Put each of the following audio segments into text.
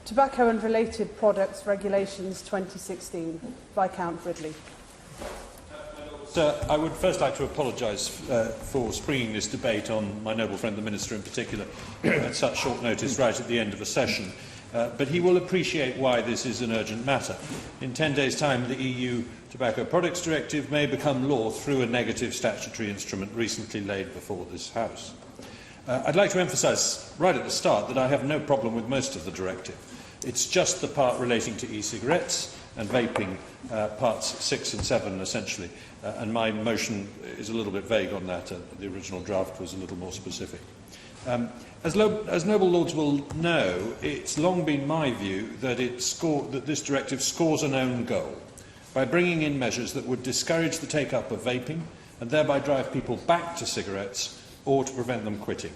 Tobacco and Related Products Regulations 2016 by Count Ridley. I would first like to apologise for springing this debate on my noble friend the Minister in particular at such short notice right at the end of a session. But he will appreciate why this is an urgent matter. In 10 days' time, the EU Tobacco Products Directive may become law through a negative statutory instrument recently laid before this House. I'd like to emphasise right at the start that I have no problem with most of the directive. It's just the part relating to e-cigarettes and vaping, parts 6 and 7 essentially, and my motion is a little bit vague on that. The original draft was a little more specific. As noble lords will know, it's long been my view that this directive scores an own goal by bringing in measures that would discourage the take-up of vaping and thereby drive people back to cigarettes or to prevent them quitting.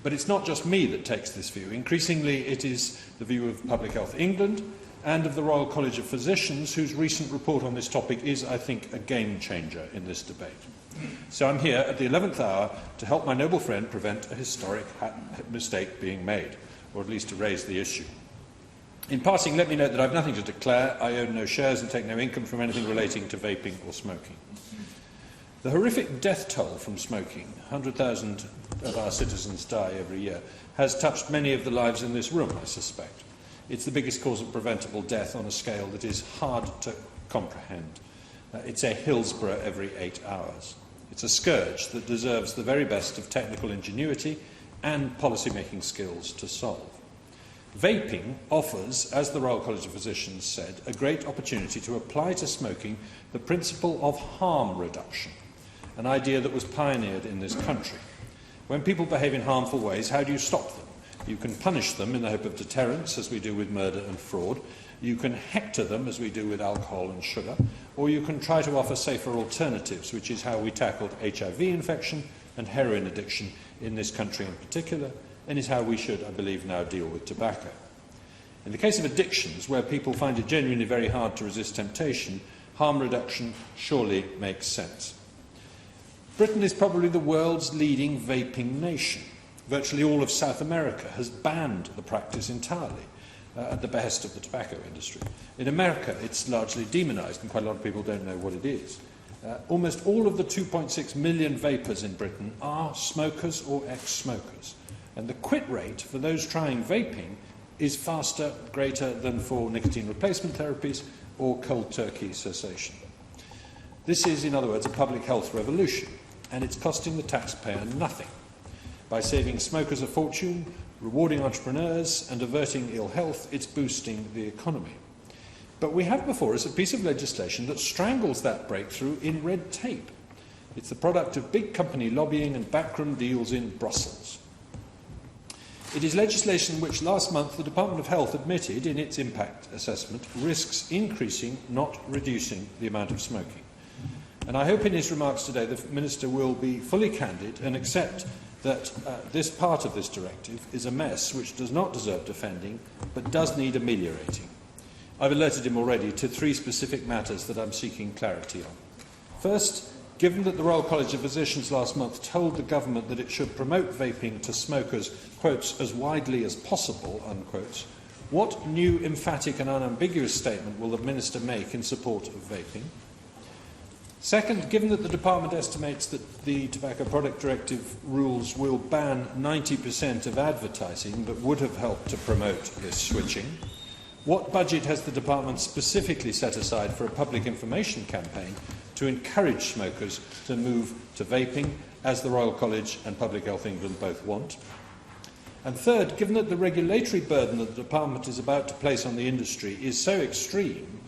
But it's not just me that takes this view. Increasingly, it is the view of Public Health England and of the Royal College of Physicians, whose recent report on this topic is, I think, a game-changer in this debate. So I'm here at the 11th hour to help my noble friend prevent a historic mistake being made, or at least to raise the issue. In passing, let me note that I have nothing to declare. I own no shares and take no income from anything relating to vaping or smoking. The horrific death toll from smoking, 100,000 of our citizens die every year, has touched many of the lives in this room, I suspect. It's the biggest cause of preventable death on a scale that is hard to comprehend. It's a Hillsborough every 8 hours. It's a scourge that deserves the very best of technical ingenuity and policy-making skills to solve. Vaping offers, as the Royal College of Physicians said, a great opportunity to apply to smoking the principle of harm reduction, an idea that was pioneered in this country. When people behave in harmful ways, how do you stop them? You can punish them in the hope of deterrence, as we do with murder and fraud. You can hector them, as we do with alcohol and sugar. Or you can try to offer safer alternatives, which is how we tackled HIV infection and heroin addiction in this country in particular, and is how we should, I believe, now deal with tobacco. In the case of addictions, where people find it genuinely very hard to resist temptation, harm reduction surely makes sense. Britain is probably the world's leading vaping nation. Virtually all of South America has banned the practice entirely at the behest of the tobacco industry. In America, it's largely demonised, and quite a lot of people don't know what it is. Almost all of the 2.6 million vapers in Britain are smokers or ex-smokers, and the quit rate for those trying vaping is faster, greater than for nicotine replacement therapies or cold turkey cessation. This is, in other words, a public health revolution, and it's costing the taxpayer nothing. By saving smokers a fortune, rewarding entrepreneurs and averting ill health, it's boosting the economy. But we have before us a piece of legislation that strangles that breakthrough in red tape. It's the product of big company lobbying and backroom deals in Brussels. It is legislation which last month the Department of Health admitted in its impact assessment risks increasing, not reducing, the amount of smoking. And I hope in his remarks today the Minister will be fully candid and accept that this part of this directive is a mess which does not deserve defending but does need ameliorating. I've alerted him already to 3 specific matters that I'm seeking clarity on. First, given that the Royal College of Physicians last month told the government that it should promote vaping to smokers, quotes, as widely as possible, unquotes, what new emphatic and unambiguous statement will the Minister make in support of vaping? Second, given that the Department estimates that the Tobacco Product Directive rules will ban 90% of advertising that would have helped to promote this switching, what budget has the Department specifically set aside for a public information campaign to encourage smokers to move to vaping, as the Royal College and Public Health England both want? And third, given that the regulatory burden that the Department is about to place on the industry is so extreme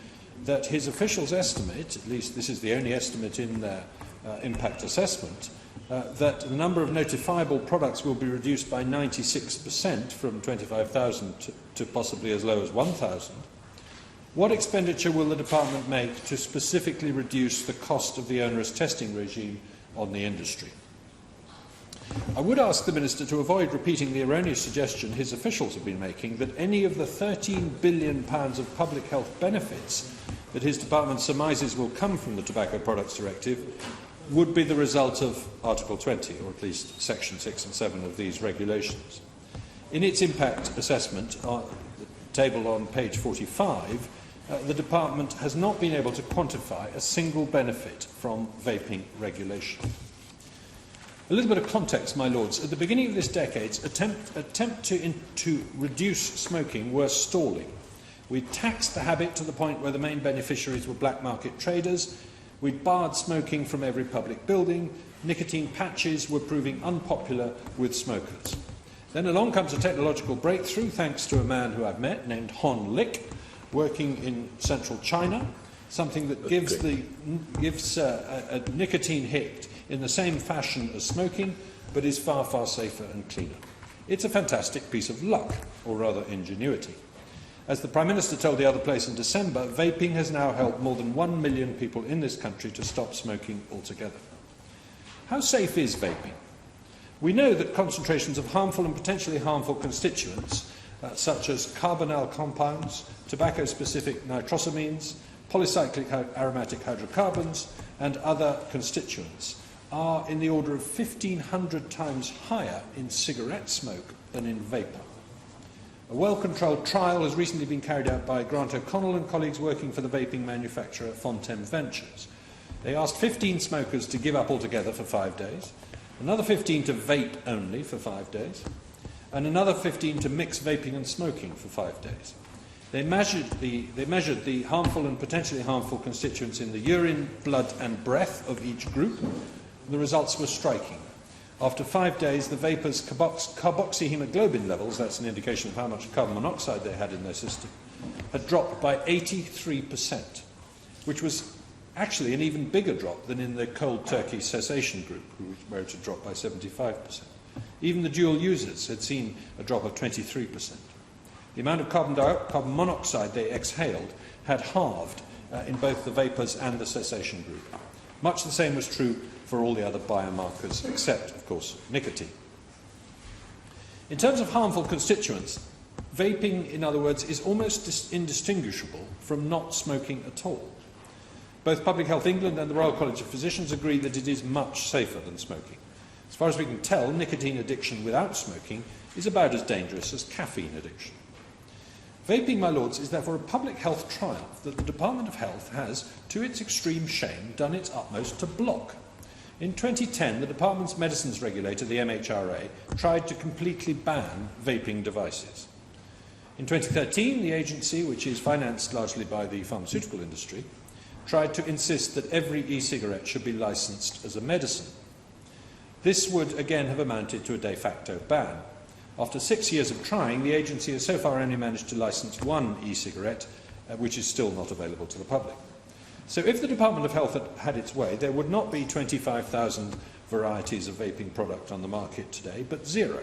that his officials estimate, at least this is the only estimate in their impact assessment, that the number of notifiable products will be reduced by 96% from 25,000 to possibly as low as 1,000, what expenditure will the Department make to specifically reduce the cost of the onerous testing regime on the industry? I would ask the Minister to avoid repeating the erroneous suggestion his officials have been making that any of the £13 billion of public health benefits that his department surmises will come from the Tobacco Products Directive would be the result of Article 20, or at least Section 6 and 7 of these regulations. In its impact assessment, table on page 45, the Department has not been able to quantify a single benefit from vaping regulation. A little bit of context, my lords. At the beginning of this decade, attempts to reduce smoking were stalling. We taxed the habit to the point where the main beneficiaries were black market traders. We barred smoking from every public building. Nicotine patches were proving unpopular with smokers. Then along comes a technological breakthrough, thanks to a man who I've met named Hon Lick, working in central China, something that gives a nicotine hit in the same fashion as smoking, but is far, far safer and cleaner. It's a fantastic piece of luck, or rather ingenuity. As the Prime Minister told the other place in December, vaping has now helped more than 1 million people in this country to stop smoking altogether. How safe is vaping? We know that concentrations of harmful and potentially harmful constituents, such as carbonyl compounds, tobacco-specific nitrosamines, polycyclic aromatic hydrocarbons, and other constituents, are in the order of 1,500 times higher in cigarette smoke than in vapour. A well-controlled trial has recently been carried out by Grant O'Connell and colleagues working for the vaping manufacturer Fontem Ventures. They asked 15 smokers to give up altogether for 5 days, another 15 to vape only for 5 days, and another 15 to mix vaping and smoking for 5 days. They measured the harmful and potentially harmful constituents in the urine, blood and breath of each group. The results were striking. After 5 days, the vapors' carboxyhemoglobin levels, that's an indication of how much carbon monoxide they had in their system, had dropped by 83%, which was actually an even bigger drop than in the cold turkey cessation group, where it had dropped by 75%. Even the dual users had seen a drop of 23%. The amount of carbon monoxide they exhaled had halved in both the vapors and the cessation group. Much the same was true for all the other biomarkers, except, of course, nicotine. In terms of harmful constituents, vaping, in other words, is almost indistinguishable from not smoking at all. Both Public Health England and the Royal College of Physicians agree that it is much safer than smoking. As far as we can tell, nicotine addiction without smoking is about as dangerous as caffeine addiction. Vaping, my lords, is therefore a public health triumph that the Department of Health has, to its extreme shame, done its utmost to block. In 2010, the Department's medicines regulator, the MHRA, tried to completely ban vaping devices. In 2013, the agency, which is financed largely by the pharmaceutical industry, tried to insist that every e-cigarette should be licensed as a medicine. This would again have amounted to a de facto ban. After 6 years of trying, the agency has so far only managed to license one e-cigarette, which is still not available to the public. So if the Department of Health had its way, there would not be 25,000 varieties of vaping product on the market today, but 0.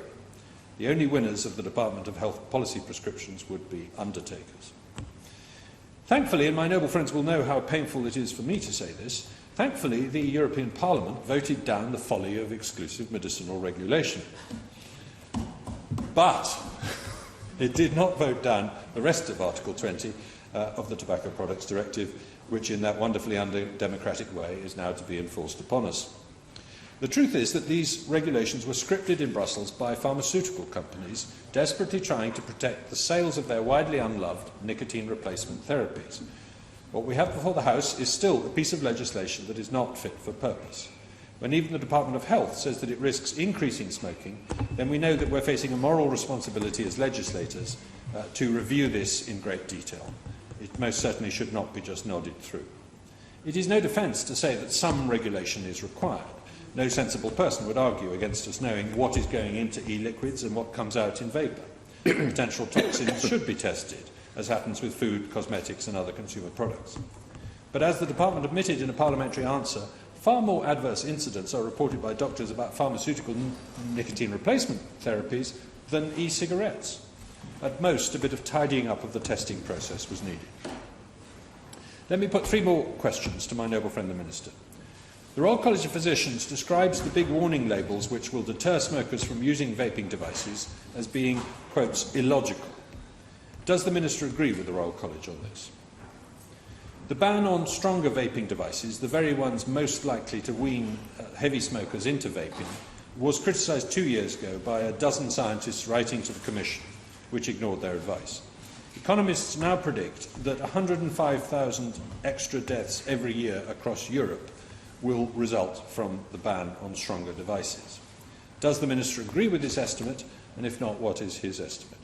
The only winners of the Department of Health policy prescriptions would be undertakers. Thankfully, and my noble friends will know how painful it is for me to say this, thankfully the European Parliament voted down the folly of exclusive medicinal regulation. But it did not vote down the rest of Article 20 of the Tobacco Products Directive, which in that wonderfully undemocratic way is now to be enforced upon us. The truth is that these regulations were scripted in Brussels by pharmaceutical companies desperately trying to protect the sales of their widely unloved nicotine replacement therapies. What we have before the House is still a piece of legislation that is not fit for purpose. When even the Department of Health says that it risks increasing smoking, then we know that we're facing a moral responsibility as legislators to review this in great detail. It most certainly should not be just nodded through. It is no defence to say that some regulation is required. No sensible person would argue against us knowing what is going into e-liquids and what comes out in vapour. Potential toxins should be tested, as happens with food, cosmetics and other consumer products. But as the Department admitted in a parliamentary answer, far more adverse incidents are reported by doctors about pharmaceutical nicotine replacement therapies than e-cigarettes. At most, a bit of tidying up of the testing process was needed. Let me put 3 more questions to my noble friend the Minister. The Royal College of Physicians describes the big warning labels which will deter smokers from using vaping devices as being, quotes, illogical. Does the Minister agree with the Royal College on this? The ban on stronger vaping devices, the very ones most likely to wean heavy smokers into vaping, was criticised 2 years ago by a dozen scientists writing to the Commission, which ignored their advice. Economists now predict that 105,000 extra deaths every year across Europe will result from the ban on stronger devices. Does the Minister agree with this estimate, and if not, what is his estimate?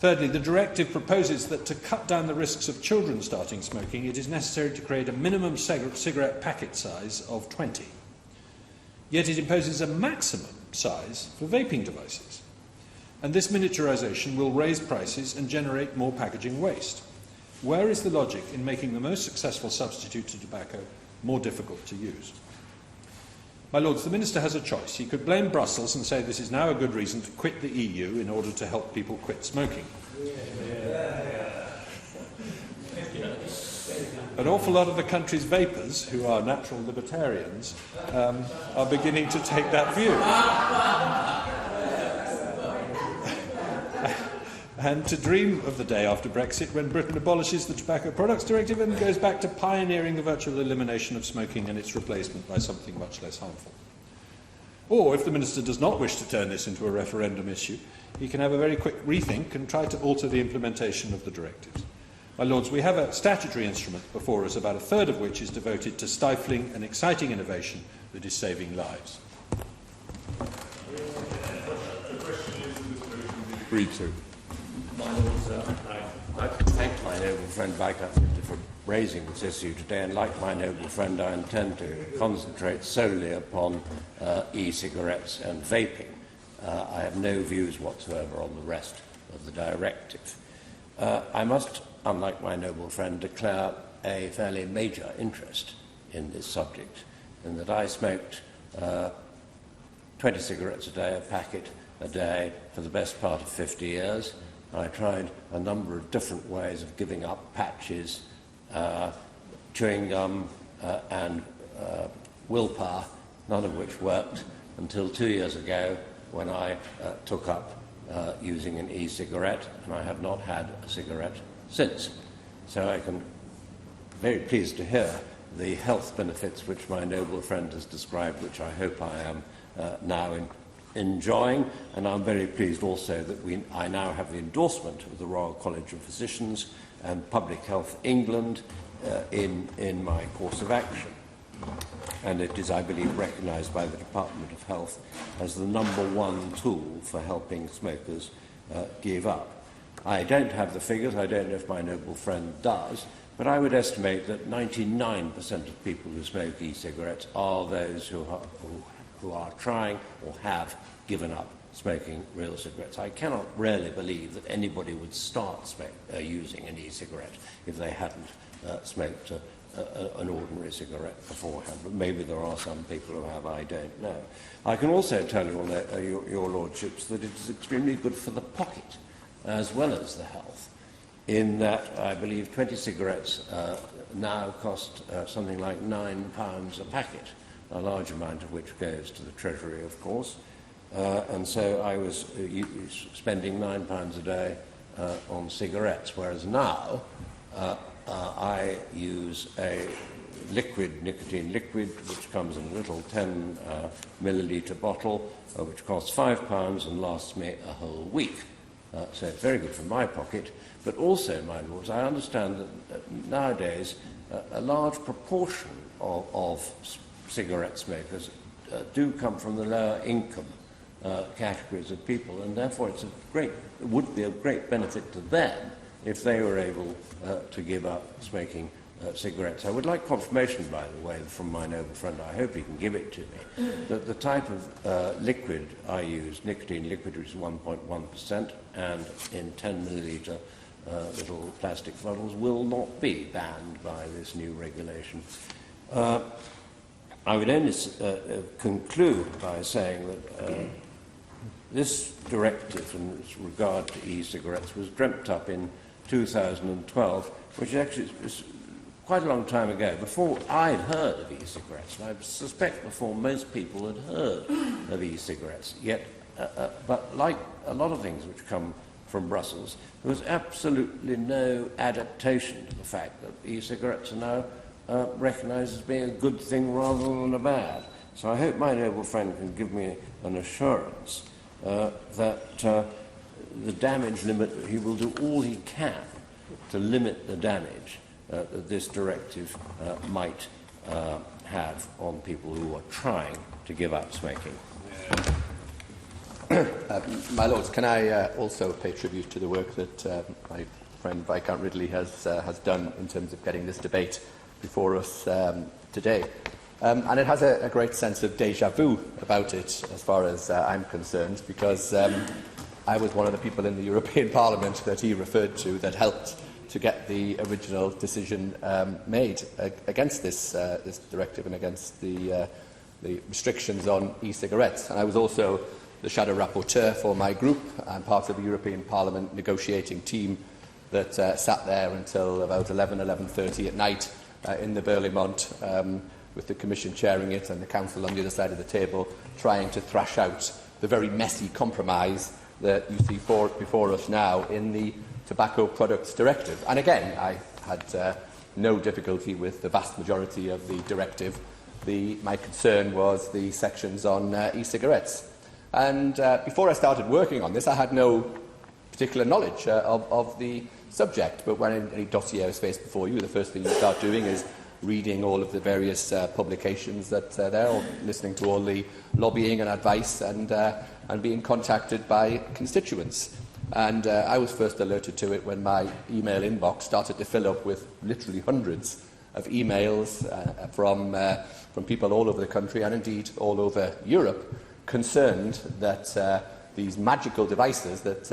Thirdly, the directive proposes that to cut down the risks of children starting smoking, it is necessary to create a minimum cigarette packet size of 20. Yet it imposes a maximum size for vaping devices. And this miniaturisation will raise prices and generate more packaging waste. Where is the logic in making the most successful substitute to tobacco more difficult to use? My Lords, the Minister has a choice. He could blame Brussels and say this is now a good reason to quit the EU in order to help people quit smoking. An awful lot of the country's vapers, who are natural libertarians, are beginning to take that view. And to dream of the day after Brexit when Britain abolishes the Tobacco Products Directive and goes back to pioneering the virtual elimination of smoking and its replacement by something much less harmful. Or, if the Minister does not wish to turn this into a referendum issue, he can have a very quick rethink and try to alter the implementation of the directives. My Lords, we have a statutory instrument before us, about a third of which is devoted to stifling and exciting innovation that is saving lives. Agreed to. My Lords, I'd like to thank my noble friend vap'Actus for raising this issue today, and like my noble friend, I intend to concentrate solely upon e-cigarettes and vaping. I have no views whatsoever on the rest of the directive. I must, unlike my noble friend, declare a fairly major interest in this subject, in that I smoked 20 cigarettes a day, a packet a day, for the best part of 50 years. I tried a number of different ways of giving up patches, chewing gum and willpower, none of which worked until 2 years ago when I took up using an e-cigarette, and I have not had a cigarette since. So I can very pleased to hear the health benefits which my noble friend has described, which I hope I am now enjoying, and I'm very pleased also that I now have the endorsement of the Royal College of Physicians and Public Health England in my course of action. And it is, I believe, recognised by the Department of Health as the #1 tool for helping smokers give up. I don't have the figures, I don't know if my noble friend does, but I would estimate that 99% of people who smoke e-cigarettes are those who are trying or have given up smoking real cigarettes. I cannot really believe that anybody would start using an e-cigarette if they hadn't smoked an ordinary cigarette beforehand. But maybe there are some people who have, I don't know. I can also tell you, your lordships, that it is extremely good for the pocket as well as the health, in that I believe 20 cigarettes now cost something like £9 a packet, a large amount of which goes to the Treasury, of course. And so I was spending £9 a day on cigarettes, whereas now I use a nicotine liquid, which comes in a little 10 millilitre bottle, which costs £5 and lasts me a whole week. So it's very good for my pocket. But also, my lords, I understand that nowadays a large proportion of cigarette smokers do come from the lower income categories of people, and therefore it would be a great benefit to them if they were able to give up smoking cigarettes. I would like confirmation, by the way, from my noble friend, I hope he can give it to me, that the type of liquid I use, nicotine liquid, which is 1.1%, and in 10 millilitre little plastic bottles, will not be banned by this new regulation. I would only conclude by saying that this directive in regard to e-cigarettes was dreamt up in 2012, which actually is quite a long time ago, before I'd heard of e-cigarettes, and I suspect before most people had heard of e-cigarettes. Yet, but like a lot of things which come from Brussels, there was absolutely no adaptation to the fact that e-cigarettes are now recognised as being a good thing rather than a bad. So I hope my noble friend can give me an assurance that the damage limit, he will do all he can to limit the damage that this directive might have on people who are trying to give up smoking. My Lords, can I also pay tribute to the work that my friend Viscount Ridley has done in terms of getting this debate before us today. And it has a great sense of déjà vu about it, as far as I'm concerned, because I was one of the people in the European Parliament that he referred to that helped to get the original decision made against this directive and against the restrictions on e-cigarettes. And I was also the shadow rapporteur for my group and part of the European Parliament negotiating team that sat there until about 11:30 at night in the Berlaymont, with the Commission chairing it and the Council on the other side of the table, trying to thrash out the very messy compromise that you see before us now in the Tobacco Products Directive. And again, I had no difficulty with the vast majority of the directive. My concern was the sections on e-cigarettes. And before I started working on this, I had no particular knowledge of the subject. But when any dossier is placed before you, the first thing you start doing is reading all of the various publications that they're all listening to all the lobbying and advice and being contacted by constituents. And I was first alerted to it when my email inbox started to fill up with literally hundreds of emails from people all over the country and indeed all over Europe, concerned that these magical devices that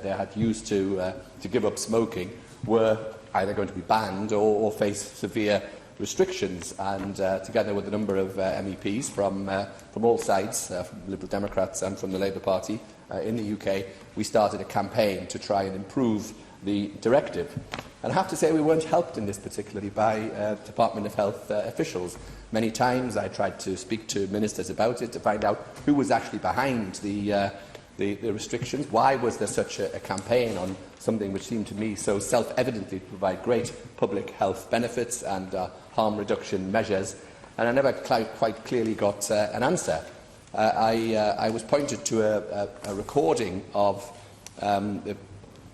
they had used to give up smoking were either going to be banned or face severe restrictions. And together with a number of MEPs from all sides, from the Liberal Democrats and from the Labour Party in the UK, we started a campaign to try and improve the directive. And I have to say we weren't helped in this particularly by Department of Health officials. Many times I tried to speak to ministers about it to find out who was actually behind the restrictions. Why was there such a campaign on something which seemed to me so self-evidently to provide great public health benefits and harm reduction measures? And I never quite clearly got an answer. I was pointed to a recording of the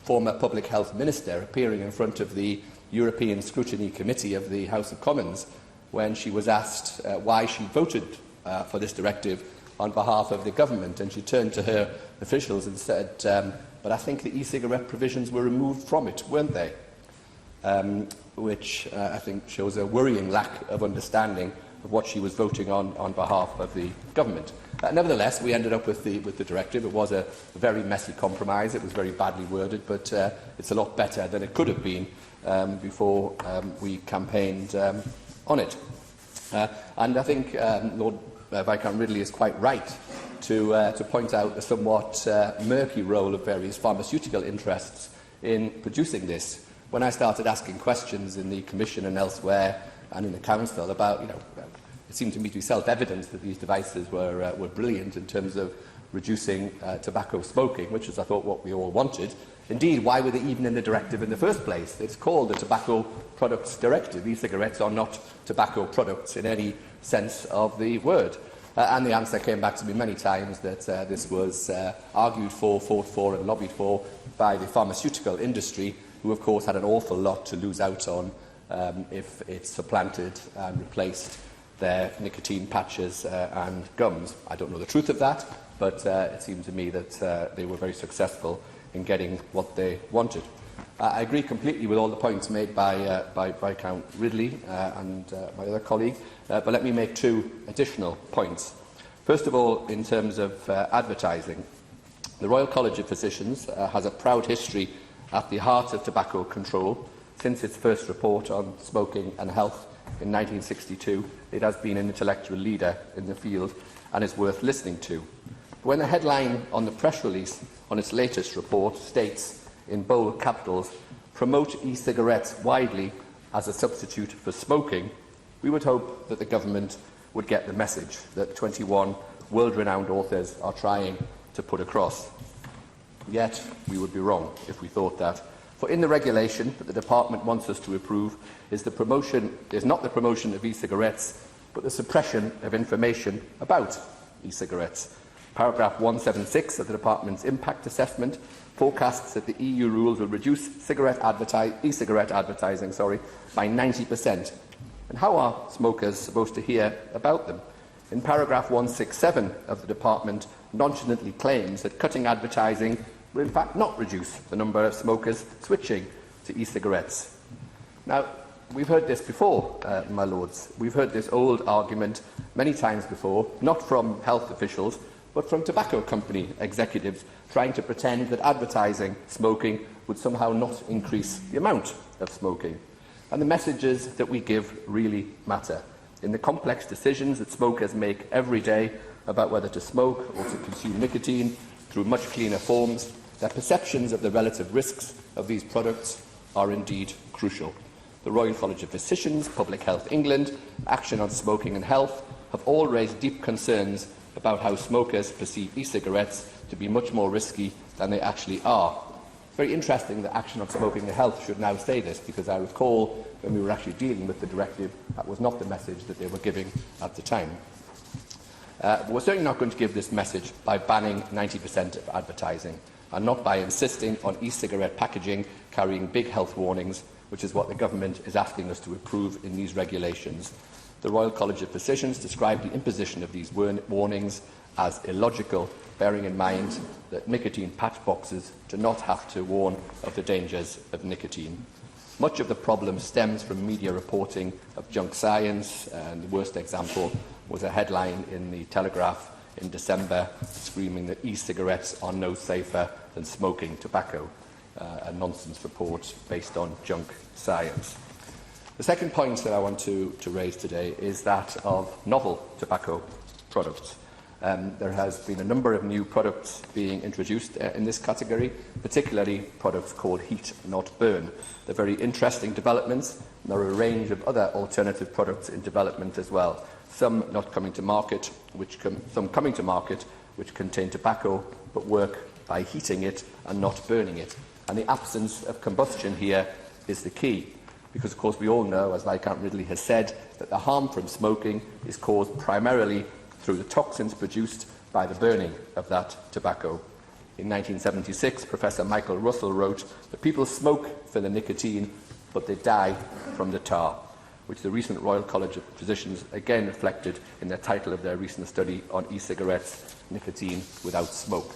former Public Health Minister appearing in front of the European Scrutiny Committee of the House of Commons when she was asked why she voted for this directive on behalf of the government, and she turned to her officials and said, but I think the e-cigarette provisions were removed from it, weren't they? Which I think shows a worrying lack of understanding of what she was voting on behalf of the government. Nevertheless, we ended up with the directive. It was a very messy compromise. It was very badly worded, but it's a lot better than it could have been before we campaigned on it. And I think Lord Viscount Ridley is quite right to point out the somewhat murky role of various pharmaceutical interests in producing this. When I started asking questions in the Commission and elsewhere and in the Council about, it seemed to me to be self-evident that these devices were brilliant in terms of reducing tobacco smoking, which is, I thought, what we all wanted. Indeed, why were they even in the directive in the first place? It's called the Tobacco Products Directive. E-cigarettes are not tobacco products in any sense of the word. And the answer came back to me many times that this was argued for, fought for and lobbied for by the pharmaceutical industry, who of course had an awful lot to lose out on if it supplanted and replaced their nicotine patches and gums. I don't know the truth of that, but it seemed to me that they were very successful in getting what they wanted. I agree completely with all the points made by Viscount Ridley and my other colleague, but let me make two additional points. First of all, in terms of advertising, the Royal College of Physicians has a proud history at the heart of tobacco control. Since its first report on smoking and health in 1962, it has been an intellectual leader in the field and is worth listening to. When the headline on the press release on its latest report states in bold capitals, "Promote e-cigarettes widely as a substitute for smoking," we would hope that the government would get the message that 21 world-renowned authors are trying to put across. Yet, we would be wrong if we thought that. For in the regulation that the Department wants us to approve is not the promotion of e-cigarettes, but the suppression of information about e-cigarettes. Paragraph 176 of the Department's impact assessment forecasts that the EU rules will reduce e-cigarette advertising by 90%. And how are smokers supposed to hear about them? In paragraph 167 of the Department nonchalantly claims that cutting advertising will in fact not reduce the number of smokers switching to e-cigarettes. Now, we've heard this before, my lords. We've heard this old argument many times before, not from health officials, but from tobacco company executives trying to pretend that advertising smoking would somehow not increase the amount of smoking. And the messages that we give really matter. In the complex decisions that smokers make every day about whether to smoke or to consume nicotine through much cleaner forms, their perceptions of the relative risks of these products are indeed crucial. The Royal College of Physicians, Public Health England, Action on Smoking and Health have all raised deep concerns about how smokers perceive e-cigarettes to be much more risky than they actually are. It's very interesting that Action on Smoking and Health should now say this, because I recall when we were actually dealing with the directive, that was not the message that they were giving at the time. But we're certainly not going to give this message by banning 90% of advertising, and not by insisting on e-cigarette packaging carrying big health warnings, which is what the government is asking us to approve in these regulations. The Royal College of Physicians described the imposition of these warnings as illogical, bearing in mind that nicotine patch boxes do not have to warn of the dangers of nicotine. Much of the problem stems from media reporting of junk science, and the worst example was a headline in the Telegraph in December screaming that e-cigarettes are no safer than smoking tobacco, a nonsense report based on junk science. The second point that I want to raise today is that of novel tobacco products. There has been a number of new products being introduced in this category, particularly products called heat not burn. They're very interesting developments, and there are a range of other alternative products in development as well. Some coming to market, which contain tobacco but work by heating it and not burning it. And the absence of combustion here is the key, because of course we all know, as Viscount Ridley has said, that the harm from smoking is caused primarily through the toxins produced by the burning of that tobacco. In 1976, Professor Michael Russell wrote that people smoke for the nicotine, but they die from the tar, which the recent Royal College of Physicians again reflected in the title of their recent study on e-cigarettes, Nicotine Without Smoke.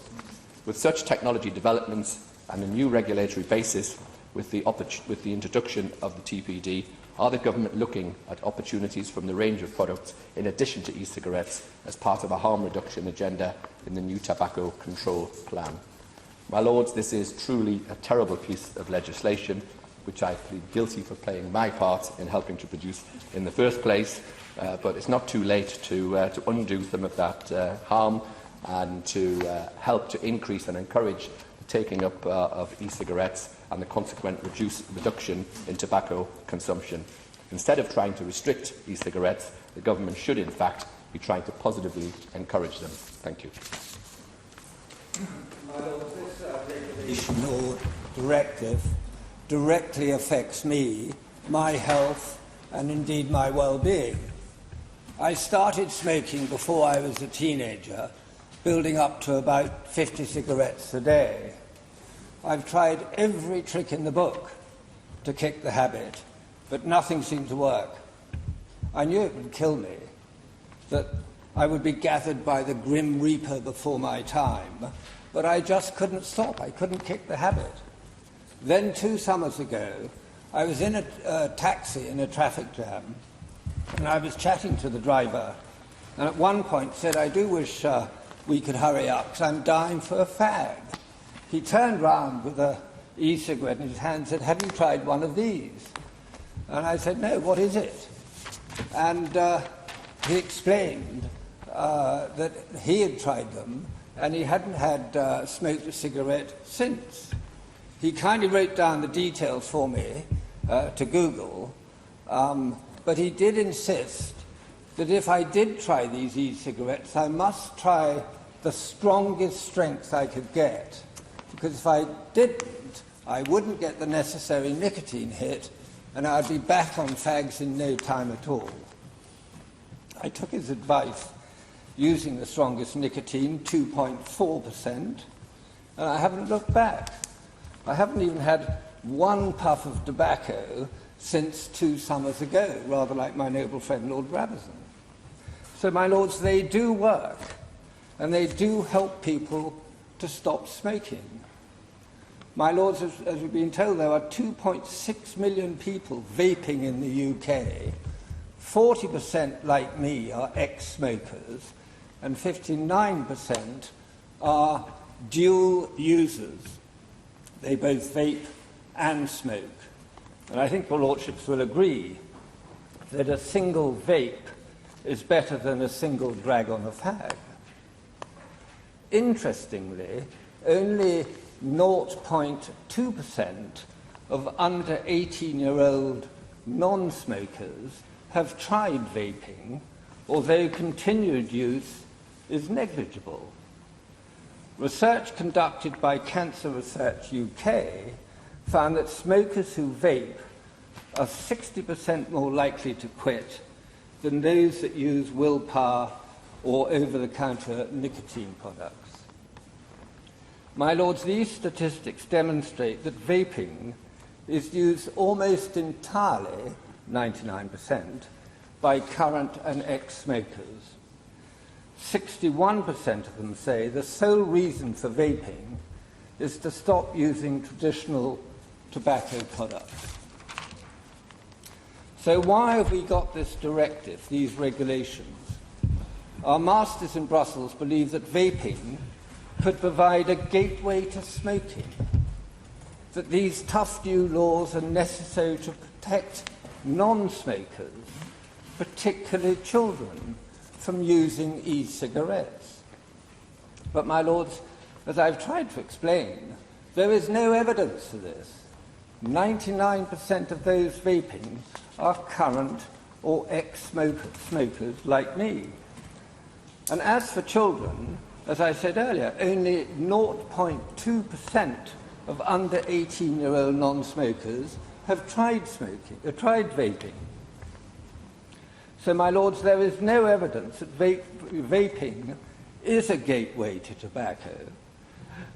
With such technology developments and a new regulatory basis, with the introduction of the TPD, are the government looking at opportunities from the range of products in addition to e-cigarettes as part of a harm reduction agenda in the new tobacco control plan? My Lords, this is truly a terrible piece of legislation, which I plead guilty for playing my part in helping to produce in the first place, but it's not too late to undo some of that harm and to help to increase and encourage the taking up of e-cigarettes and the consequent reduction in tobacco consumption. Instead of trying to restrict e-cigarettes, the government should in fact be trying to positively encourage them. Thank you. This regulation or directive directly affects me, my health, and indeed my well-being. I started smoking before I was a teenager, building up to about 50 cigarettes a day. I've tried every trick in the book to kick the habit, but nothing seemed to work. I knew it would kill me, that I would be gathered by the grim reaper before my time, but I just couldn't stop. I couldn't kick the habit. Then 2 summers ago, I was in a taxi in a traffic jam, and I was chatting to the driver, and at one point said, "I do wish we could hurry up, because I'm dying for a fag." He turned round with an e-cigarette in his hand and said, "Have you tried one of these?" And I said, "No, what is it?" And he explained that he had tried them and he hadn't had smoked a cigarette since. He kindly wrote down the details for me to Google, but he did insist that if I did try these e-cigarettes, I must try the strongest strength I could get, because if I didn't, I wouldn't get the necessary nicotine hit, and I'd be back on fags in no time at all. I took his advice, using the strongest nicotine, 2.4%, and I haven't looked back. I haven't even had one puff of tobacco since 2 summers ago, rather like my noble friend Lord Brabazon. So, my lords, they do work, and they do help people to stop smoking. My lords, as we've been told, there are 2.6 million people vaping in the UK. 40%, like me, are ex-smokers, and 59% are dual users. They both vape and smoke. And I think your lordships will agree that a single vape is better than a single drag on a fag. Interestingly, only 0.2% of under 18-year-old non-smokers have tried vaping, although continued use is negligible. Research conducted by Cancer Research UK found that smokers who vape are 60% more likely to quit than those that use willpower or over-the-counter nicotine products. My lords, these statistics demonstrate that vaping is used almost entirely, 99%, by current and ex-smokers. 61% of them say the sole reason for vaping is to stop using traditional tobacco products. So why have we got this directive, these regulations? Our masters in Brussels believe that vaping could provide a gateway to smoking, that these tough new laws are necessary to protect non-smokers, particularly children, from using e-cigarettes. But, my lords, as I've tried to explain, there is no evidence for this. 99% of those vaping are current or ex-smokers like me. And as for children, as I said earlier, only 0.2% of under 18-year-old non-smokers have tried vaping. So, my lords, there is no evidence that vaping is a gateway to tobacco,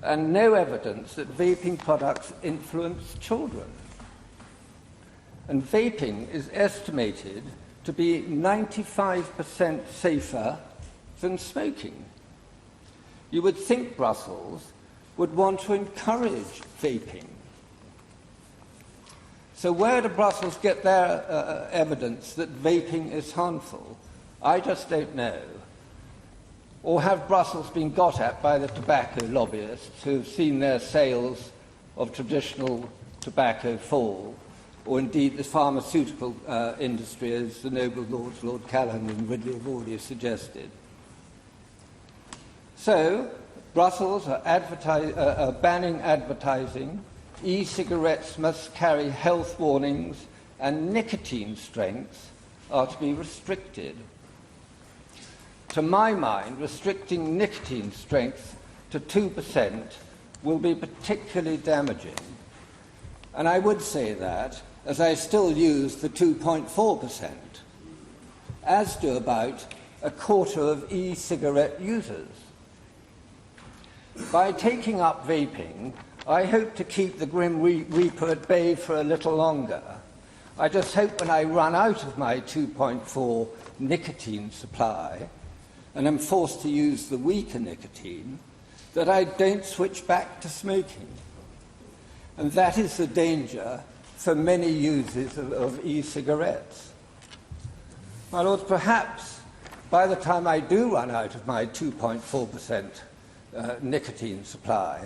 and no evidence that vaping products influence children. And vaping is estimated to be 95% safer than smoking. You would think Brussels would want to encourage vaping. So where do Brussels get their evidence that vaping is harmful? I just don't know. Or have Brussels been got at by the tobacco lobbyists who have seen their sales of traditional tobacco fall, or indeed the pharmaceutical industry, as the noble lords, Lord Callan and Ridley have already suggested? So, Brussels are banning advertising, e-cigarettes must carry health warnings, and nicotine strengths are to be restricted. To my mind, restricting nicotine strength to 2% will be particularly damaging. And I would say that, as I still use the 2.4%, as do about a quarter of e-cigarette users. By taking up vaping, I hope to keep the Grim Reaper at bay for a little longer. I just hope when I run out of my 2.4 nicotine supply and am forced to use the weaker nicotine, that I don't switch back to smoking. And that is the danger for many users of e-cigarettes. My lords, perhaps by the time I do run out of my 2.4% nicotine supply,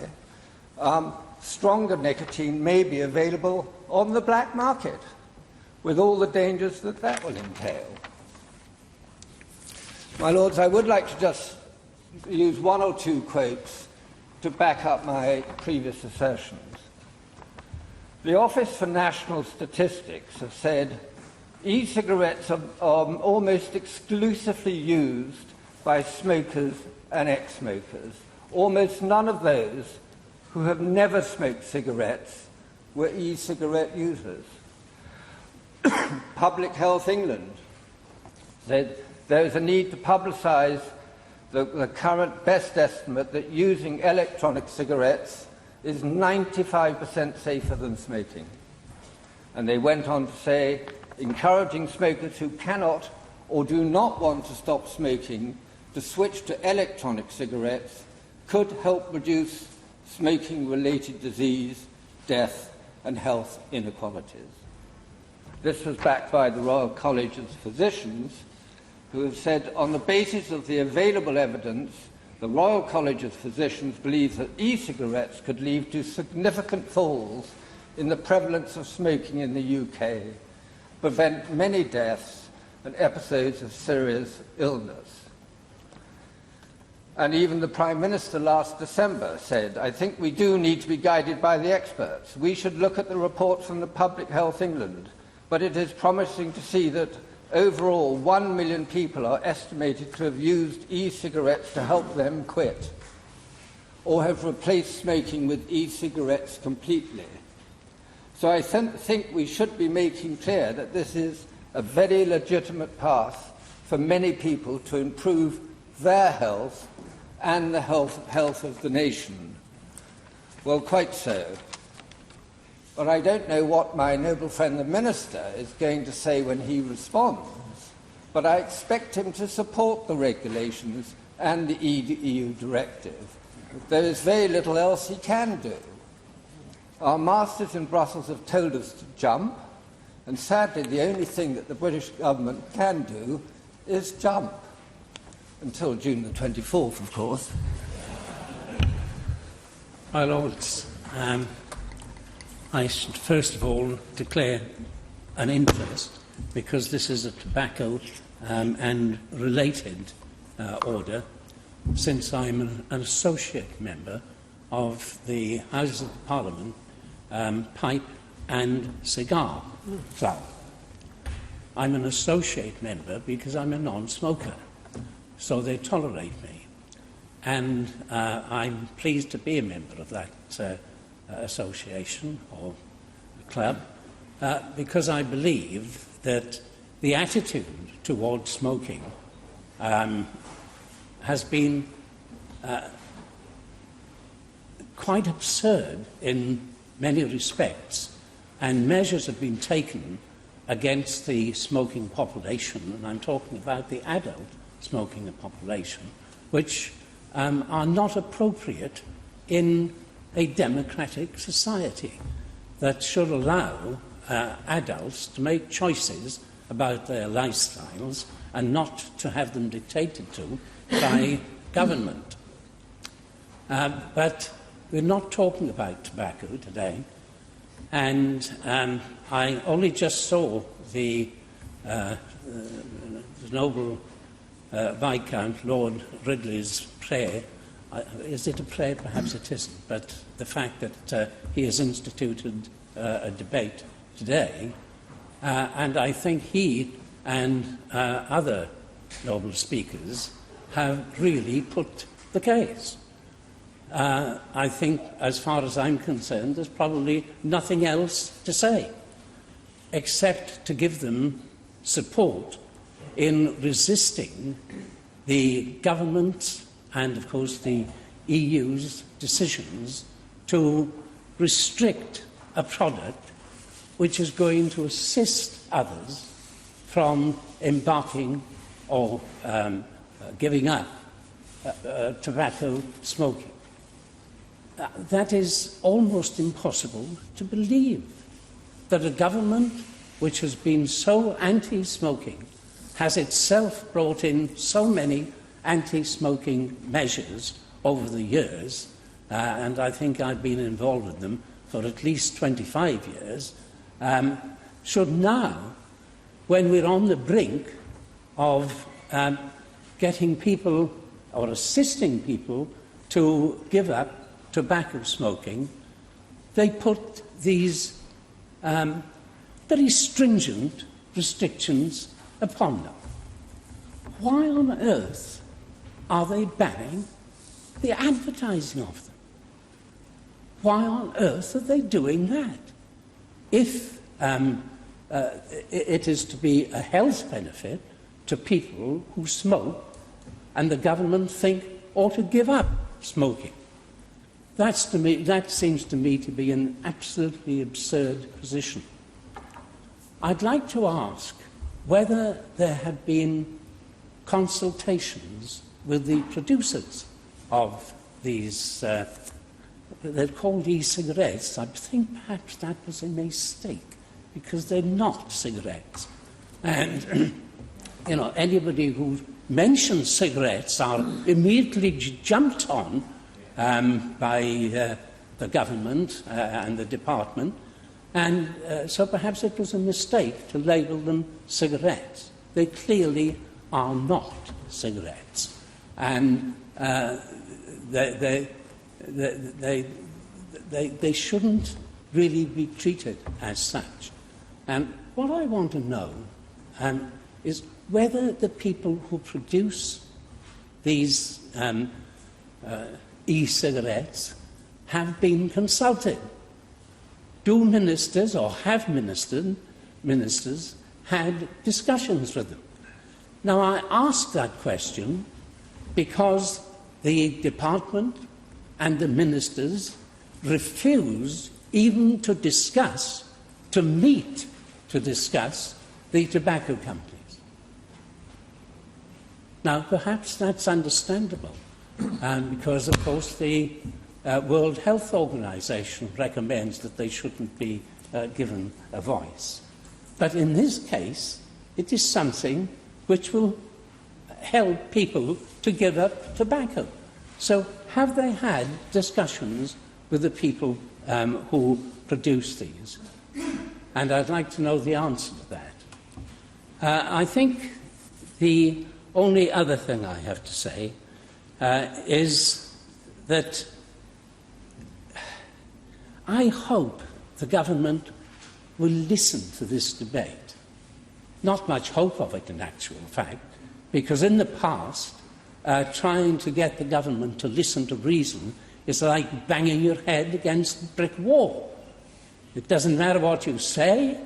stronger nicotine may be available on the black market, with all the dangers that that will entail. My lords, I would like to just use one or two quotes to back up my previous assertions. The Office for National Statistics have said e-cigarettes are almost exclusively used by smokers and ex-smokers. Almost none of those who have never smoked cigarettes were e-cigarette users. Public Health England said there is a need to publicise the current best estimate that using electronic cigarettes is 95% safer than smoking. And they went on to say, encouraging smokers who cannot or do not want to stop smoking to switch to electronic cigarettes could help reduce smoking-related disease, death, and health inequalities. This was backed by the Royal College of Physicians, who have said, on the basis of the available evidence, the Royal College of Physicians believes that e-cigarettes could lead to significant falls in the prevalence of smoking in the UK, prevent many deaths and episodes of serious illness. And even the Prime Minister last December said, I think we do need to be guided by the experts. We should look at the report from the Public Health England, but it is promising to see that overall 1 million people are estimated to have used e-cigarettes to help them quit, or have replaced smoking with e-cigarettes completely. So I think we should be making clear that this is a very legitimate path for many people to improve their health and the health of the nation. Well, quite so. But I don't know what my noble friend the Minister is going to say when he responds, but I expect him to support the regulations and the EU directive. There is very little else he can do. Our masters in Brussels have told us to jump, and sadly the only thing that the British government can do is jump. Until June the 24th, of course. My Lords, I should first of all declare an interest, because this is a tobacco and related order, since I'm an associate member of the Houses of Parliament Pipe and Cigar Club. I'm an associate member because I'm a non-smoker, so they tolerate me. And I'm pleased to be a member of that association or club because I believe that the attitude towards smoking has been quite absurd in many respects, and measures have been taken against the smoking population, and I'm talking about the adult smoking population, which are not appropriate in a democratic society that should allow adults to make choices about their lifestyles and not to have them dictated to by government. But we're not talking about tobacco today, and I only just saw the noble Viscount Lord Ridley's prayer. Is it a prayer? Perhaps it isn't, but the fact that he has instituted a debate today, and I think he and other noble speakers have really put the case. I think, as far as I'm concerned, there's probably nothing else to say, except to give them support in resisting the government's and, of course, the EU's decisions to restrict a product which is going to assist others from embarking or giving up tobacco smoking. That is almost impossible to believe, that a government which has been so anti-smoking has itself brought in so many anti-smoking measures over the years, and I think I've been involved in them for at least 25 years, should now, when we're on the brink of getting people or assisting people to give up tobacco smoking, they put these very stringent restrictions upon them. Why on earth are they banning the advertising of them? Why on earth are they doing that? If it is to be a health benefit to people who smoke, and the government think ought to give up smoking. That seems to me to be an absolutely absurd position. I'd like to ask whether there have been consultations with the producers of these, they're called e-cigarettes. I think perhaps that was a mistake, because they're not cigarettes. And, anybody who mentions cigarettes are immediately jumped on by the government and the department, and so perhaps it was a mistake to label them cigarettes. They clearly are not cigarettes, and they shouldn't really be treated as such. And what I want to know is whether the people who produce these e-cigarettes have been consulted. Do ministers, or have ministers had discussions with them? Now, I ask that question because the department and the ministers refused even to meet to discuss the tobacco companies. Now, perhaps that's understandable, because, of course, the World Health Organization recommends that they shouldn't be given a voice. But in this case, it is something which will help people to give up tobacco. So have they had discussions with the people who produce these? And I'd like to know the answer to that. I think the only other thing I have to say is that I hope the government will listen to this debate. Not much hope of it, in actual fact, because in the past, trying to get the government to listen to reason is like banging your head against a brick wall. It doesn't matter what you say,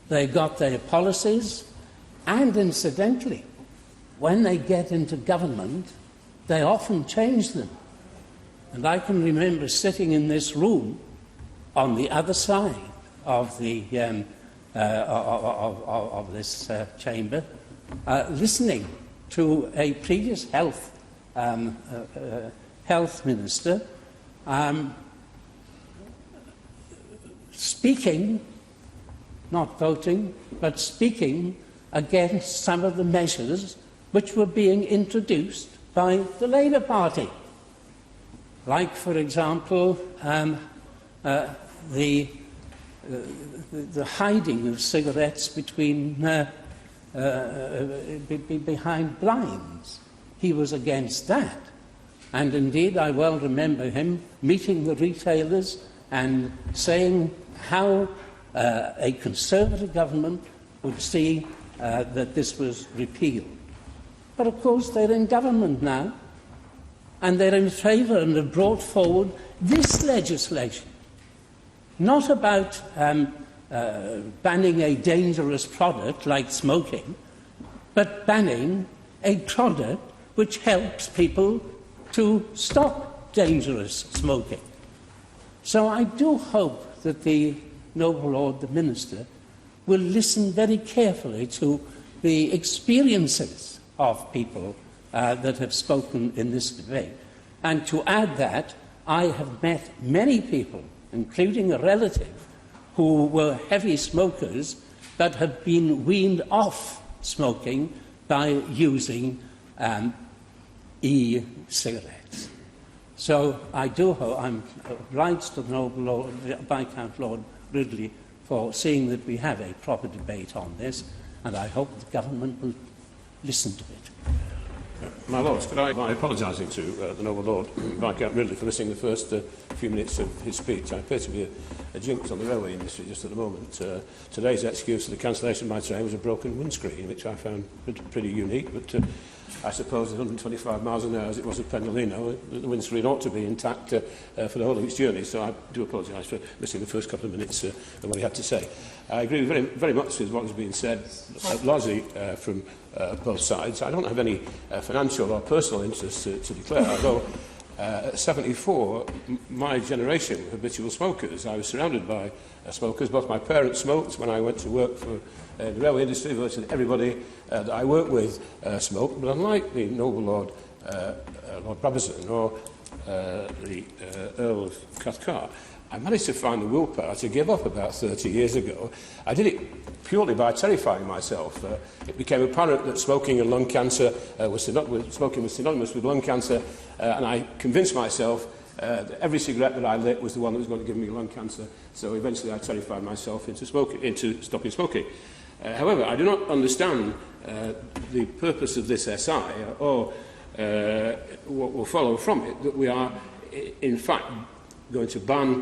they've got their policies, and incidentally, when they get into government, they often change them. And I can remember sitting in this room on the other side of the of this chamber, listening to a previous health minister speaking, not voting, but speaking against some of the measures which were being introduced by the Labour Party, like, for example, the hiding of cigarettes behind blinds. He was against that. And indeed, I well remember him meeting the retailers and saying how a Conservative government would see that this was repealed. But of course, they're in government now, and they're in favour and have brought forward this legislation, not about banning a dangerous product like smoking, but banning a product which helps people to stop dangerous smoking. So I do hope that the Noble Lord, the Minister, will listen very carefully to the experiences of people that have spoken in this debate. And to add that, I have met many people, including a relative, who were heavy smokers but have been weaned off smoking by using e-cigarettes. So I do hope, I'm obliged to the Noble Lord, Viscount Lord Ridley, for seeing that we have a proper debate on this, and I hope the government will listen to it. My Lords, could I, by apologising to the Noble Lord, Viscount Ridley, for listening to the first few minutes of his speech. I appear to be a jinx on the railway industry just at the moment. Today's excuse for the cancellation of my train was a broken windscreen, which I found pretty unique, but I suppose at 125 miles an hour, as it was at Pendolino, the windscreen ought to be intact for the whole of its journey, so I do apologise for missing the first couple of minutes of what he had to say. I agree very, very much with what has been said, largely from both sides. I don't have any financial or personal interest to declare, although at 74, my generation were habitual smokers. I was surrounded by smokers. Both my parents smoked. When I went to work for the railway industry, virtually everybody that I worked with smoked. But unlike the noble Lord Brabazon or the Earl of Cathcart, I managed to find the willpower to give up about 30 years ago. I did it purely by terrifying myself. It became apparent that smoking and lung cancer smoking was synonymous with lung cancer, and I convinced myself that every cigarette that I lit was the one that was going to give me lung cancer. So eventually I terrified myself into stopping smoking. However, I do not understand the purpose of this SI or what will follow from it, that we are in fact going to ban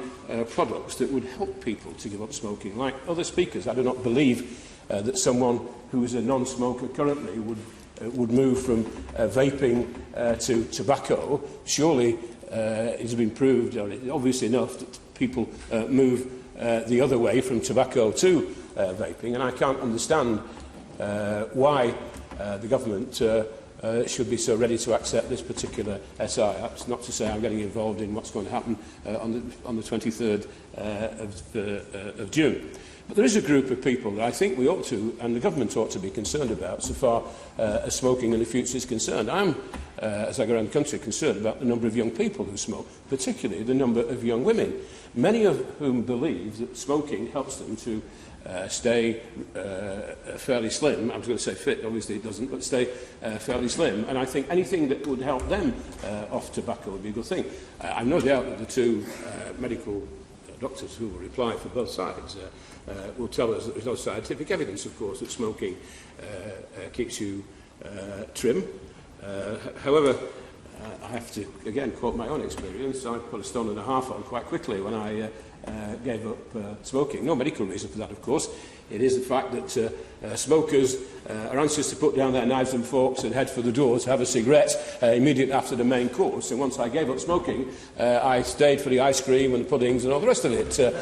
products that would help people to give up smoking. Like other speakers, I do not believe that someone who is a non-smoker currently would move from vaping to tobacco. Surely it has been proved, or obvious enough, that people move the other way from tobacco to vaping, and I can't understand why the government should be so ready to accept this particular SI. That's not to say I'm getting involved in what's going to happen on the 23rd of June. But there is a group of people that I think we ought to, and the government ought to be concerned about, so far as smoking in the future is concerned. I'm, as I go around the country, concerned about the number of young people who smoke, particularly the number of young women, many of whom believe that smoking helps them to stay fairly slim. I was going to say fit, obviously it doesn't, but stay fairly slim. And I think anything that would help them off tobacco would be a good thing. I've no doubt that the two medical doctors who will reply for both sides will tell us that there's no scientific evidence, of course, that smoking keeps you trim. However, I have to, again, quote my own experience. I put a stone and a half on quite quickly when I gave up smoking. No medical reason for that, of course. It is the fact that smokers are anxious to put down their knives and forks and head for the door to have a cigarette immediately after the main course. And once I gave up smoking, I stayed for the ice cream and the puddings and all the rest of it.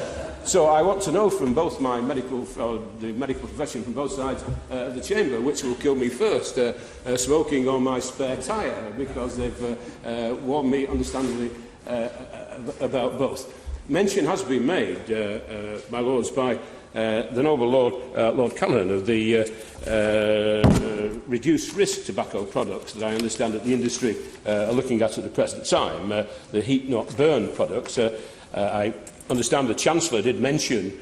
So I want to know from both the medical profession from both sides of the chamber which will kill me first, smoking or my spare tyre, because they've warned me understandably about both. Mention has been made, my lords, by the noble Lord Callaghan of the reduced risk tobacco products that I understand that the industry are looking at the present time, the heat not burn products. I understand the Chancellor did mention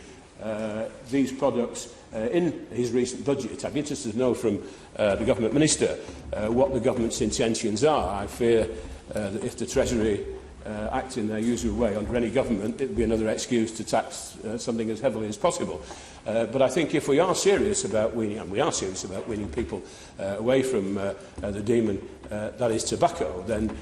these products in his recent budget. I'd be interested to know from the Government Minister what the Government's intentions are. I fear that if the Treasury act in their usual way under any government, it would be another excuse to tax something as heavily as possible. But I think if we are serious about weaning, and we are serious about weaning people away from the demon that is tobacco, then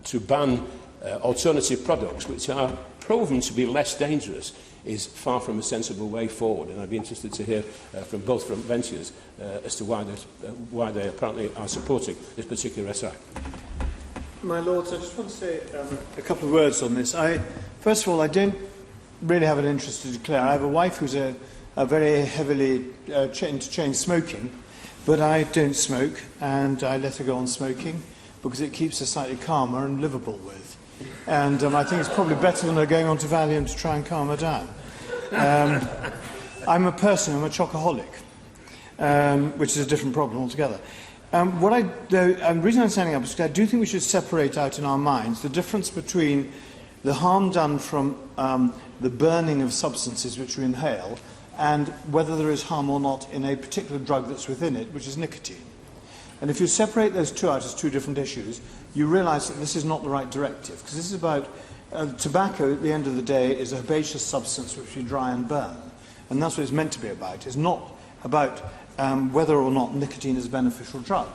to ban alternative products which are proven to be less dangerous is far from a sensible way forward. And I'd be interested to hear from both front benches as to why they apparently are supporting this particular SI. My Lords, I just want to say a couple of words on this. First of all, I don't really have an interest to declare. I have a wife who's a very heavily into chain smoking, but I don't smoke, and I let her go on smoking because it keeps her slightly calmer and livable with. And I think it's probably better than her going on to Valium to try and calm her down. I'm a chocoholic, which is a different problem altogether. The reason I'm standing up is because I do think we should separate out in our minds the difference between the harm done from the burning of substances which we inhale and whether there is harm or not in a particular drug that's within it, which is nicotine. And if you separate those two out as two different issues, you realise that this is not the right directive, because this is about tobacco, at the end of the day, is a herbaceous substance which we dry and burn. And that's what it's meant to be about. It's not about whether or not nicotine is a beneficial drug.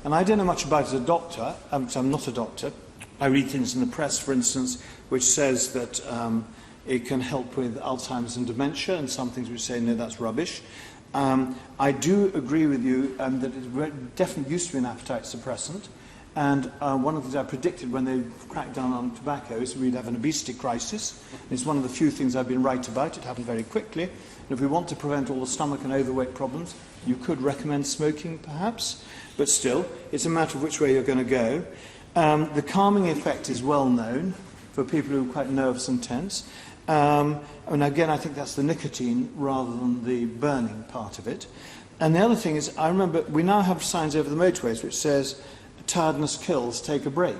And I don't know much about it as a doctor, so I'm not a doctor. I read things in the press, for instance, which says that It can help with Alzheimer's and dementia, and some things we say, no, that's rubbish. I do agree with you that it definitely used to be an appetite suppressant. And one of the things I predicted when they cracked down on tobacco is we'd have an obesity crisis. It's one of the few things I've been right about. It happened very quickly. And if we want to prevent all the stomach and overweight problems, you could recommend smoking, perhaps. But still, it's a matter of which way you're going to go. The calming effect is well known for people who are quite nervous and tense. And again, I think that's the nicotine rather than the burning part of it. And the other thing is, I remember we now have signs over the motorways which says, tiredness kills, take a break.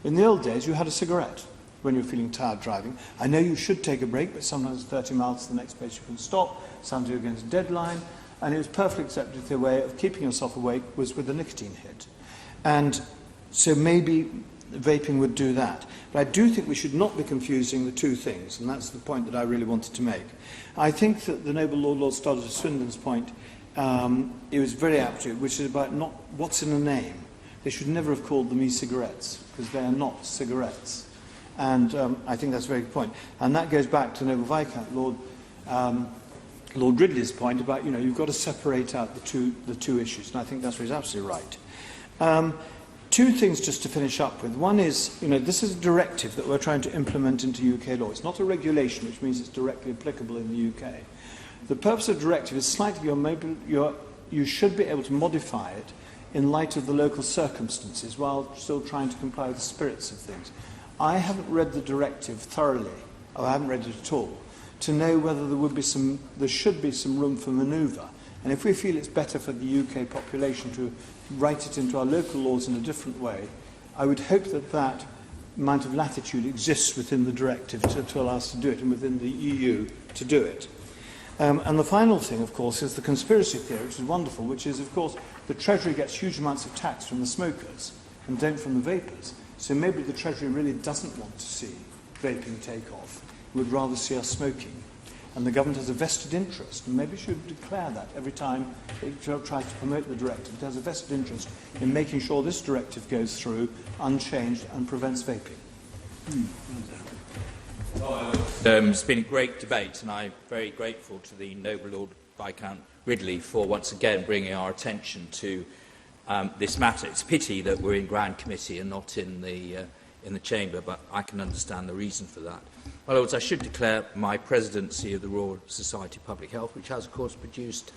In the old days, you had a cigarette when you were feeling tired driving. I know you should take a break, but sometimes 30 miles to the next place you can stop, sometimes you're against a deadline, and it was perfectly accepted the way of keeping yourself awake was with a nicotine hit. And so maybe vaping would do that. But I do think we should not be confusing the two things, and that's the point that I really wanted to make. I think that the noble Lord Stoddard Swindon's point, it was very apt to, which is about not what's in a name. They should never have called them e-cigarettes, because they are not cigarettes. And I think that's a very good point. And that goes back to Noble Viscount Lord Ridley's point about, you've got to separate out the two issues. And I think that's where he's absolutely right. Two things just to finish up with. One is, this is a directive that we're trying to implement into UK law. It's not a regulation, which means it's directly applicable in the UK. The purpose of the directive is slightly, you should be able to modify it in light of the local circumstances while still trying to comply with the spirits of things. I haven't read the directive thoroughly, or I haven't read it at all, to know whether there should be some room for manoeuvre. And if we feel it's better for the UK population to write it into our local laws in a different way, I would hope that that amount of latitude exists within the directive to allow us to do it, and within the EU to do it. And the final thing, of course, is the conspiracy theory, which is wonderful, which is, of course, the Treasury gets huge amounts of tax from the smokers and don't from the vapers. So maybe the Treasury really doesn't want to see vaping take off. It would rather see us smoking. And the government has a vested interest, and maybe should declare that every time it tries to promote the directive. It has a vested interest in making sure this directive goes through unchanged and prevents vaping. It's been a great debate, and I'm very grateful to the noble Lord Viscount Ridley for once again bringing our attention to this matter. It's a pity that we're in Grand Committee and not in the Chamber, but I can understand the reason for that. My Lords, I should declare my presidency of the Royal Society of Public Health, which has, of course, produced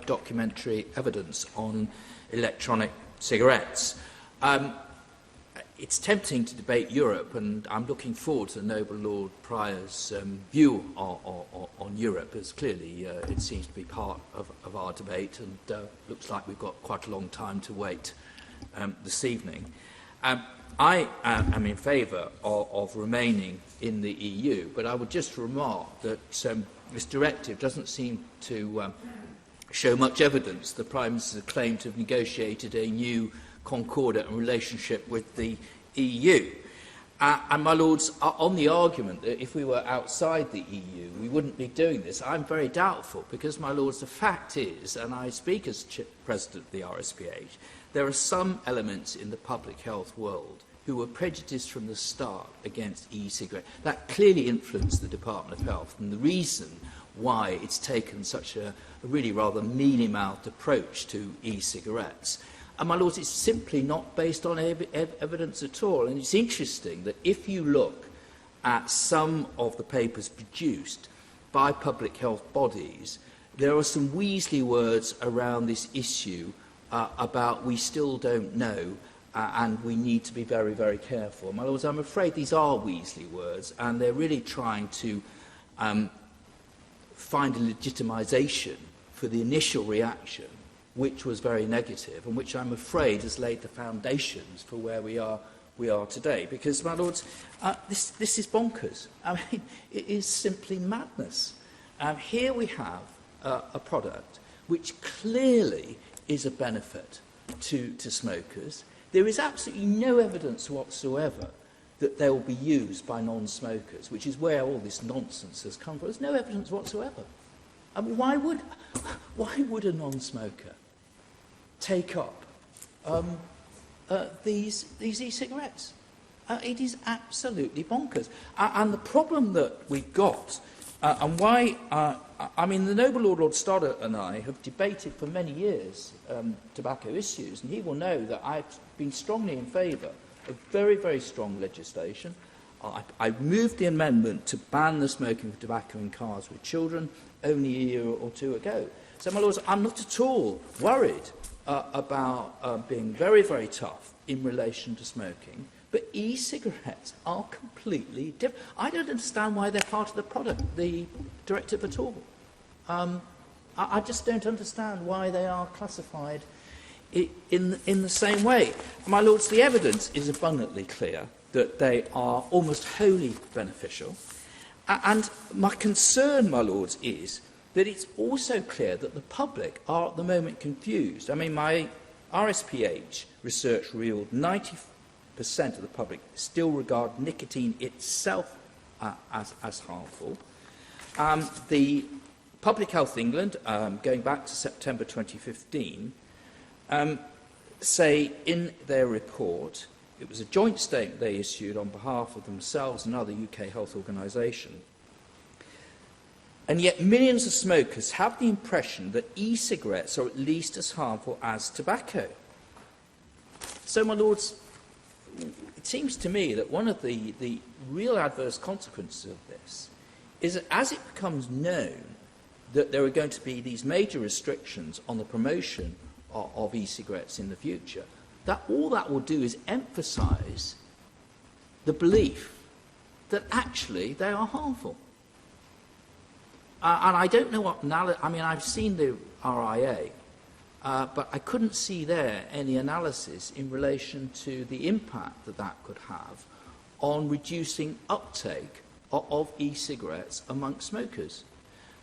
documentary evidence on electronic cigarettes. It's tempting to debate Europe, and I'm looking forward to the noble Lord Prior's view on Europe, as clearly it seems to be part of our debate, and looks like we've got quite a long time to wait this evening. I am in favour of remaining in the EU, but I would just remark that this directive doesn't seem to show much evidence the Prime Minister claimed to have negotiated a new concordat and relationship with the EU. And, my Lords, on the argument that if we were outside the EU, we wouldn't be doing this, I'm very doubtful, because, my Lords, the fact is, and I speak as President of the RSPH, there are some elements in the public health world who were prejudiced from the start against e-cigarettes. That clearly influenced the Department of Health, and the reason why it's taken such a really rather mealy-mouthed approach to e-cigarettes. And, my Lords, it's simply not based on evidence at all. And it's interesting that if you look at some of the papers produced by public health bodies, there are some Weasley words around this issue about we still don't know and we need to be very, very careful. My Lords, I'm afraid these are Weasley words, and they're really trying to find a legitimisation for the initial reaction, which was very negative, and which I'm afraid has laid the foundations for where we are today. Because, my Lords, this is bonkers. I mean, it is simply madness. Here we have a product which clearly is a benefit to smokers. There is absolutely no evidence whatsoever that they will be used by non-smokers, which is where all this nonsense has come from. There's no evidence whatsoever. I mean, why would a non-smoker take up these e-cigarettes? It is absolutely bonkers. And the problem that we've got, and why, I mean, the Noble Lord Stoddart and I have debated for many years tobacco issues, and he will know that I've been strongly in favour of very, very strong legislation. I moved the amendment to ban the smoking of tobacco in cars with children only a year or two ago. So, my lords, I'm not at all worried about being very, very tough in relation to smoking, but e-cigarettes are completely different. I don't understand why they're part of the directive at all. I just don't understand why they are classified in the same way. My lords, the evidence is abundantly clear that they are almost wholly beneficial. And my concern, my lords, is that it's also clear that the public are at the moment confused. I mean, my RSPH research revealed 90% of the public still regard nicotine itself as harmful. The Public Health England, going back to September 2015, say in their report, it was a joint statement they issued on behalf of themselves and other UK health organisations, and yet millions of smokers have the impression that e-cigarettes are at least as harmful as tobacco. So, my lords, it seems to me that one of the real adverse consequences of this is that as it becomes known that there are going to be these major restrictions on the promotion of e-cigarettes in the future, that all that will do is emphasise the belief that actually they are harmful. And I don't know what I mean, I've seen the RIA, but I couldn't see there any analysis in relation to the impact that that could have on reducing uptake of e-cigarettes amongst smokers.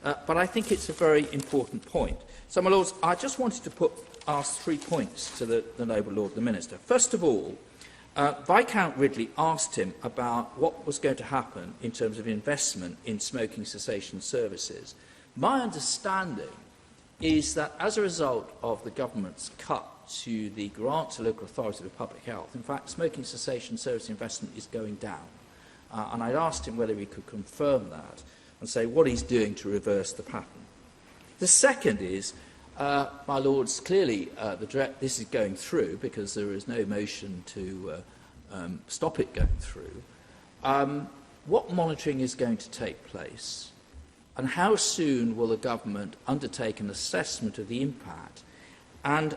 But I think it's a very important point. So, my lords, I just wanted to ask 3 points to the Noble Lord the Minister. First of all, Viscount Ridley asked him about what was going to happen in terms of investment in smoking cessation services. My understanding is that as a result of the government's cut to the grant to local authorities of public health, in fact, smoking cessation service investment is going down. And I'd asked him whether he could confirm that and say what he's doing to reverse the pattern. The second is, my lords, clearly this is going through because there is no motion to stop it going through. What monitoring is going to take place, and how soon will the government undertake an assessment of the impact, and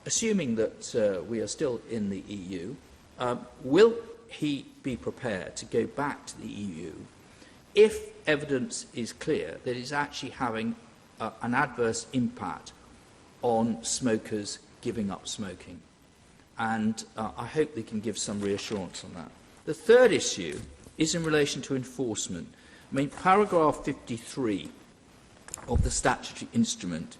assuming that we are still in the EU, will he be prepared to go back to the EU if evidence is clear that it's actually having an adverse impact on smokers giving up smoking? And I hope they can give some reassurance on that. The third issue is in relation to enforcement. I mean, paragraph 53 of the statutory instrument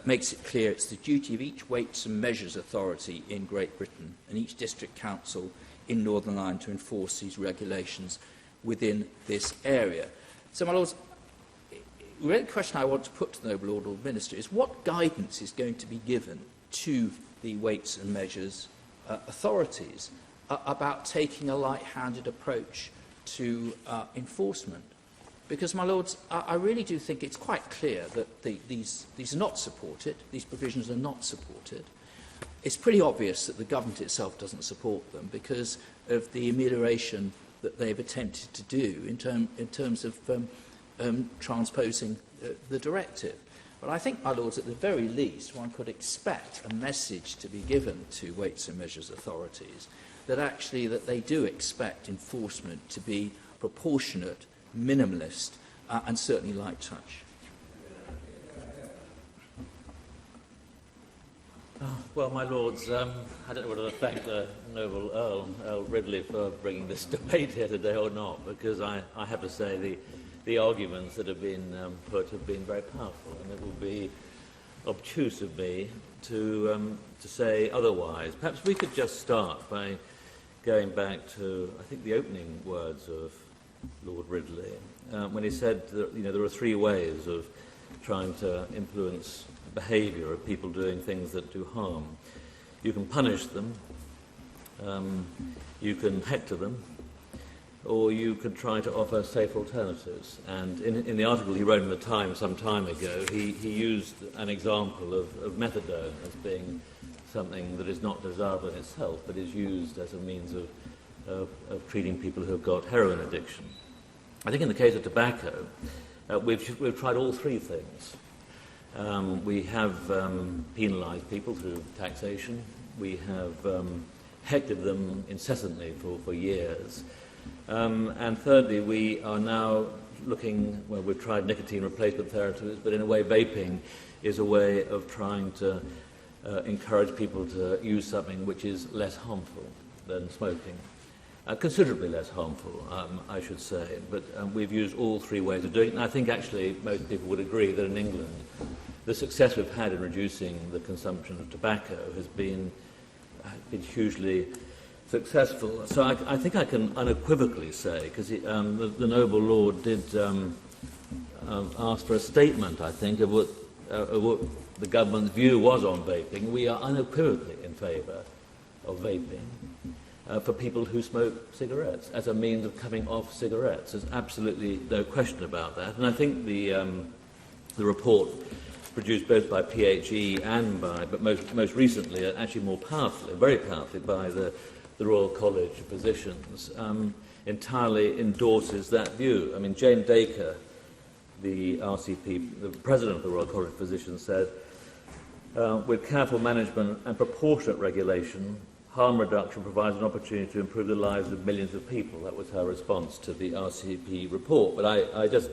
makes it clear it's the duty of each Weights and Measures Authority in Great Britain and each district council in Northern Ireland to enforce these regulations within this area. So, my lords, the real question I want to put to the Noble Lord or Minister is what guidance is going to be given to the Weights and Measures authorities about taking a light-handed approach to enforcement? Because, my lords, I really do think it's quite clear that these are not supported, these provisions are not supported. It's pretty obvious that the government itself doesn't support them because of the amelioration that they've attempted to do in terms of transposing the directive. But I think, my lords, at the very least, one could expect a message to be given to Weights and Measures authorities that actually that they do expect enforcement to be proportionate, minimalist, and certainly light touch. Well, my lords, I don't know whether to thank the Noble Earl Ridley for bringing this debate here today or not, because I have to say the arguments that have been put have been very powerful, and it would be obtuse of me to say otherwise. Perhaps we could just start by going back to, I think, the opening words of Lord Ridley, when he said that there are 3 ways of trying to influence behaviour of people doing things that do harm. You can punish them, You can hector them, or you could try to offer safe alternatives. And in the article he wrote in the Times some time ago, he used an example of methadone as being something that is not desirable in itself, but is used as a means of treating people who have got heroin addiction. I think in the case of tobacco, we've tried all three things. We have penalised people through taxation. We have hectored them incessantly for years. And thirdly, we are now looking, well, we've tried nicotine replacement therapies, but in a way vaping is a way of trying to encourage people to use something which is less harmful than smoking. Considerably less harmful, I should say, but we've used all three ways of doing it, and I think actually most people would agree that in England the success we've had in reducing the consumption of tobacco has been hugely successful. So I think I can unequivocally say, because the noble lord did ask for a statement, I think, of what the government's view was on vaping. We are unequivocally in favour of vaping for people who smoke cigarettes as a means of coming off cigarettes. There's absolutely no question about that. And I think the report produced both by PHE and but most recently, actually more powerfully, very powerfully, by the Royal College of Physicians, entirely endorses that view. I mean, Jane Dacre, the RCP, the president of the Royal College of Physicians, said, with careful management and proportionate regulation, harm reduction provides an opportunity to improve the lives of millions of people. That was her response to the RCP report. But I just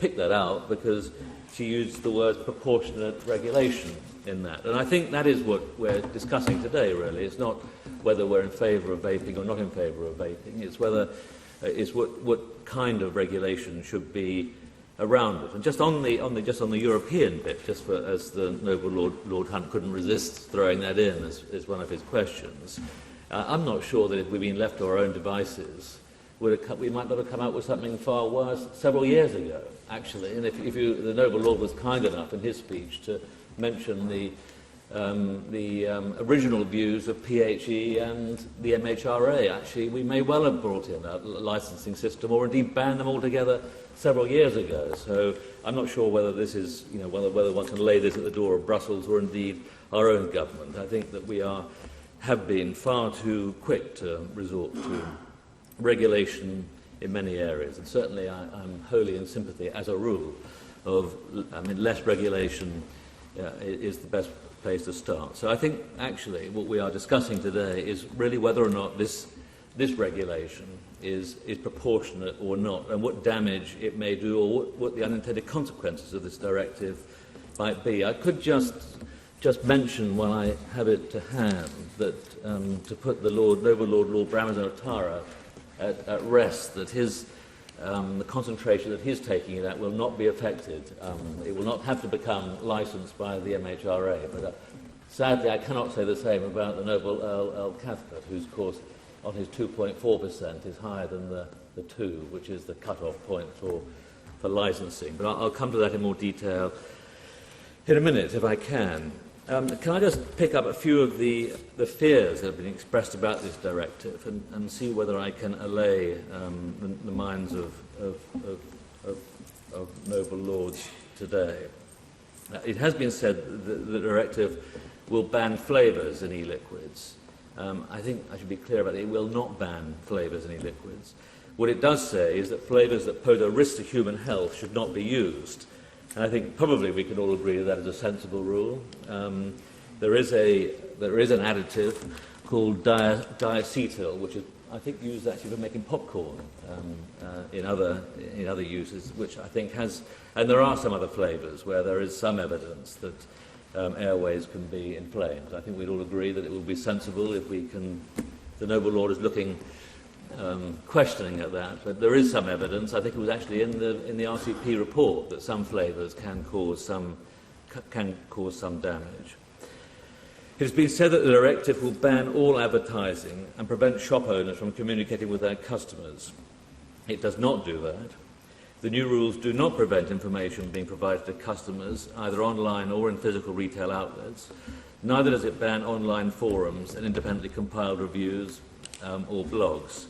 picked that out because she used the word proportionate regulation in that. And I think that is what we're discussing today, really. It's not whether we're in favour of vaping or not in favour of vaping. It's whether it's what kind of regulation should be around it. And just on the European bit, just for, as the noble Lord Hunt couldn't resist throwing that in as one of his questions, I'm not sure that if we'd been left to our own devices, we might not have come out with something far worse several years ago, actually. And if the noble Lord was kind enough in his speech to mention the original views of PHE and the MHRA, actually, we may well have brought in a licensing system or indeed banned them altogether several years ago. So I'm not sure whether this is, whether one can lay this at the door of Brussels or indeed our own government. I think that we have been far too quick to resort to regulation in many areas, and certainly I'm wholly in sympathy, as a rule, of less regulation is the best place to start. So I think actually what we are discussing today is really whether or not this regulation is proportionate or not, and what damage it may do, or what the unintended consequences of this directive might be. I could just mention, while I have it to hand, that to put the noble Lord Bramazotara at rest, that the concentration that he's taking it at will not be affected. It will not have to become licensed by the MHRA. But sadly, I cannot say the same about the noble Earl Cathcart, whose course on his 2.4% is higher than the 2, which is the cut-off point for licensing. But I'll come to that in more detail in a minute, if I can. Can I just pick up a few of the fears that have been expressed about this directive and see whether I can allay the minds of noble lords today? It has been said that the directive will ban flavours in e-liquids. I think I should be clear about it. It will not ban flavours in e-liquids. What it does say is that flavours that pose a risk to human health should not be used. And I think probably we can all agree that is a sensible rule. There is an additive called diacetyl, which is, I think, used actually for making popcorn in other uses, which I think has, and there are some other flavours where there is some evidence that airways can be inflamed. I think we'd all agree that it would be sensible if we can. The noble lord is looking. Questioning at that, but there is some evidence. I think it was actually in the RCP report that some flavours can cause some damage. It has been said that the directive will ban all advertising and prevent shop owners from communicating with their customers. It does not do that. The new rules do not prevent information being provided to customers, either online or in physical retail outlets. Neither does it ban online forums and independently compiled reviews, or blogs.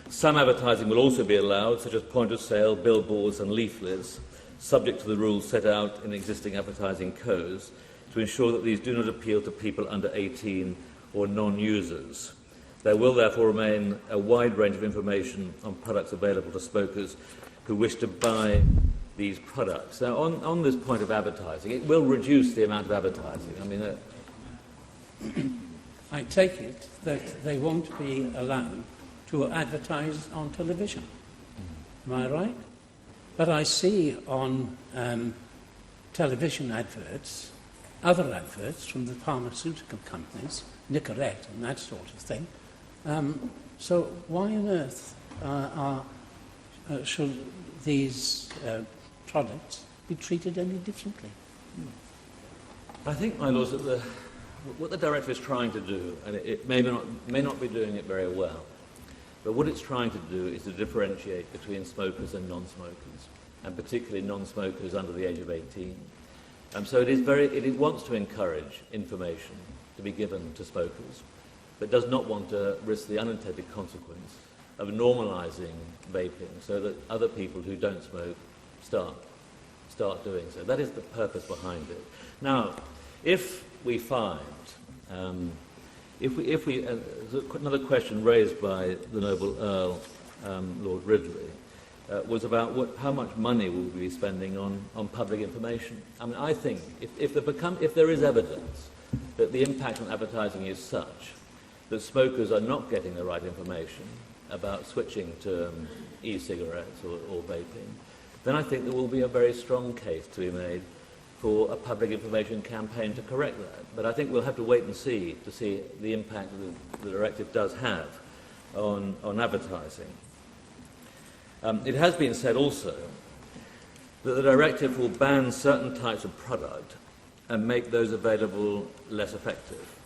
Some advertising will also be allowed, such as point of sale, billboards and leaflets, subject to the rules set out in existing advertising codes, to ensure that these do not appeal to people under 18 or non-users. There will therefore remain a wide range of information on products available to smokers who wish to buy these products. Now, on this point of advertising, it will reduce the amount of advertising. I mean, I take it that they won't be allowed to advertise on television. Am I right? But I see on television adverts, other adverts from the pharmaceutical companies, Nicorette and that sort of thing. So why on earth should these products be treated any differently? I think, my lords, that what the directive is trying to do, and it may not be doing it very well, but what it's trying to do is to differentiate between smokers and non-smokers, and particularly non-smokers under the age of 18. So it wants to encourage information to be given to smokers, but does not want to risk the unintended consequence of normalising vaping so that other people who don't smoke start doing so. That is the purpose behind it. Now, if we find, another question raised by the Noble Earl, Lord Ridley, was about how much money we will be spending on public information. I mean, I think if there is evidence that the impact on advertising is such that smokers are not getting the right information about switching to e-cigarettes or vaping, then I think there will be a very strong case to be made for a public information campaign to correct that. But I think we'll have to wait and see to see the impact that the directive does have on advertising. It has been said also that the directive will ban certain types of product and make those available less effective.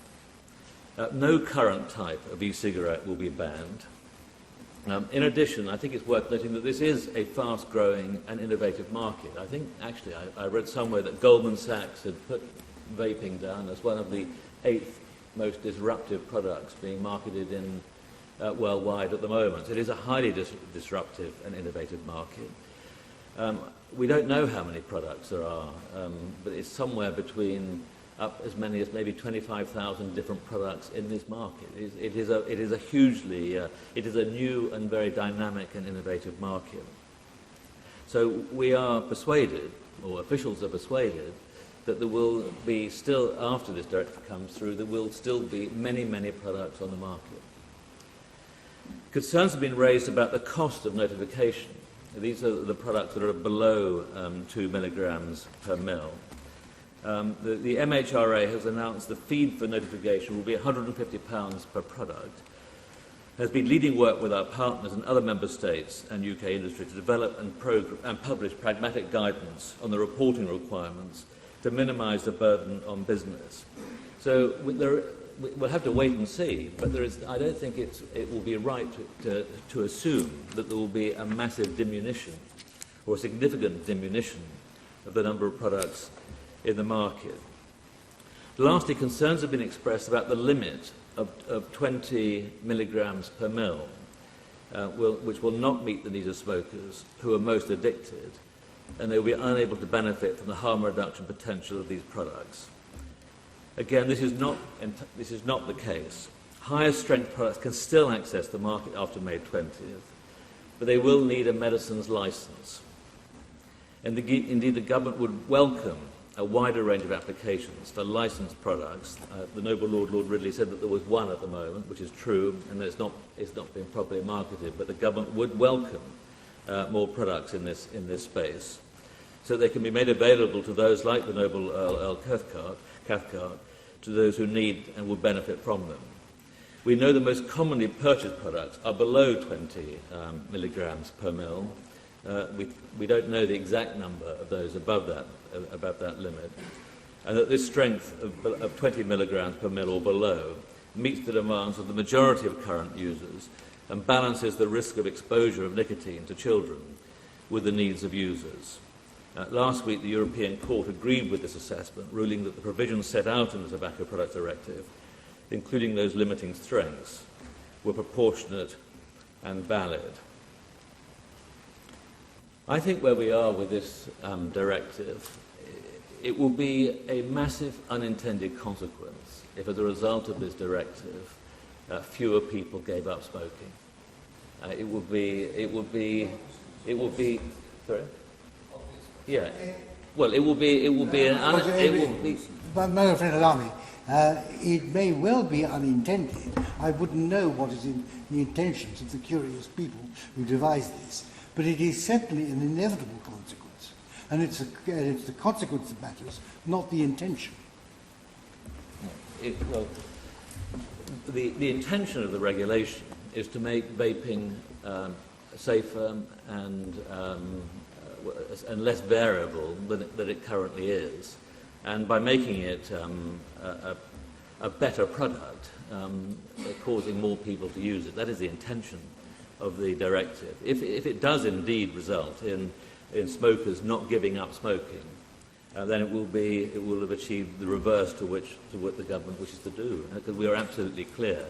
No current type of e-cigarette will be banned. In addition, I think it's worth noting that this is a fast-growing and innovative market. I think, actually, I read somewhere that Goldman Sachs had put vaping down as one of the 8th most disruptive products being marketed in worldwide at the moment. It is a highly disruptive and innovative market. We don't know how many products there are, but it's somewhere between up as many as maybe 25,000 different products in this market. It is a new and very dynamic and innovative market. So we are persuaded, or officials are persuaded, that there will be still, after this directive comes through, there will still be many, many products on the market. Concerns have been raised about the cost of notification. These are the products that are below 2 milligrams per mil. The MHRA has announced the feed for notification will be £150 per product, has been leading work with our partners and other member states and UK industry to develop and publish pragmatic guidance on the reporting requirements to minimise the burden on business. So we'll have to wait and see, but I don't think it will be right to assume that there will be a massive diminution or a significant diminution of the number of products in the market. Lastly, concerns have been expressed about the limit of 20 milligrams per mil, which will not meet the needs of smokers who are most addicted, and they will be unable to benefit from the harm reduction potential of these products. Again, this is not the case. Higher strength products can still access the market after May 20th, but they will need a medicines licence. And indeed, the government would welcome a wider range of applications for licensed products. The Noble Lord Ridley said that there was one at the moment, which is true, and it's not being properly marketed, but the government would welcome more products in this space, so they can be made available to those like the Noble Earl Cathcart, to those who need and will benefit from them. We know the most commonly purchased products are below 20 milligrams per mil. We don't know the exact number of those above that limit, and that this strength of 20 milligrams per mil or below meets the demands of the majority of current users and balances the risk of exposure of nicotine to children with the needs of users. Last week, the European Court agreed with this assessment, ruling that the provisions set out in the Tobacco Products Directive, including those limiting strengths, were proportionate and valid. I think where we are with this directive, it will be a massive unintended consequence if, as a result of this directive, fewer people gave up smoking. It would be. Sorry. Yeah. Well, it will be. But my friend, allow me. It may well be unintended. I wouldn't know what is in the intentions of the curious people who devised this. But it is certainly an inevitable consequence. And it's the consequence that matters, not the intention. The intention of the regulation is to make vaping safer and less variable than it currently is. And by making it a better product, causing more people to use it. That is the intention of the directive. If it does indeed result in smokers not giving up smoking, then it will have achieved the reverse to what the government wishes to do. Because we are absolutely clear.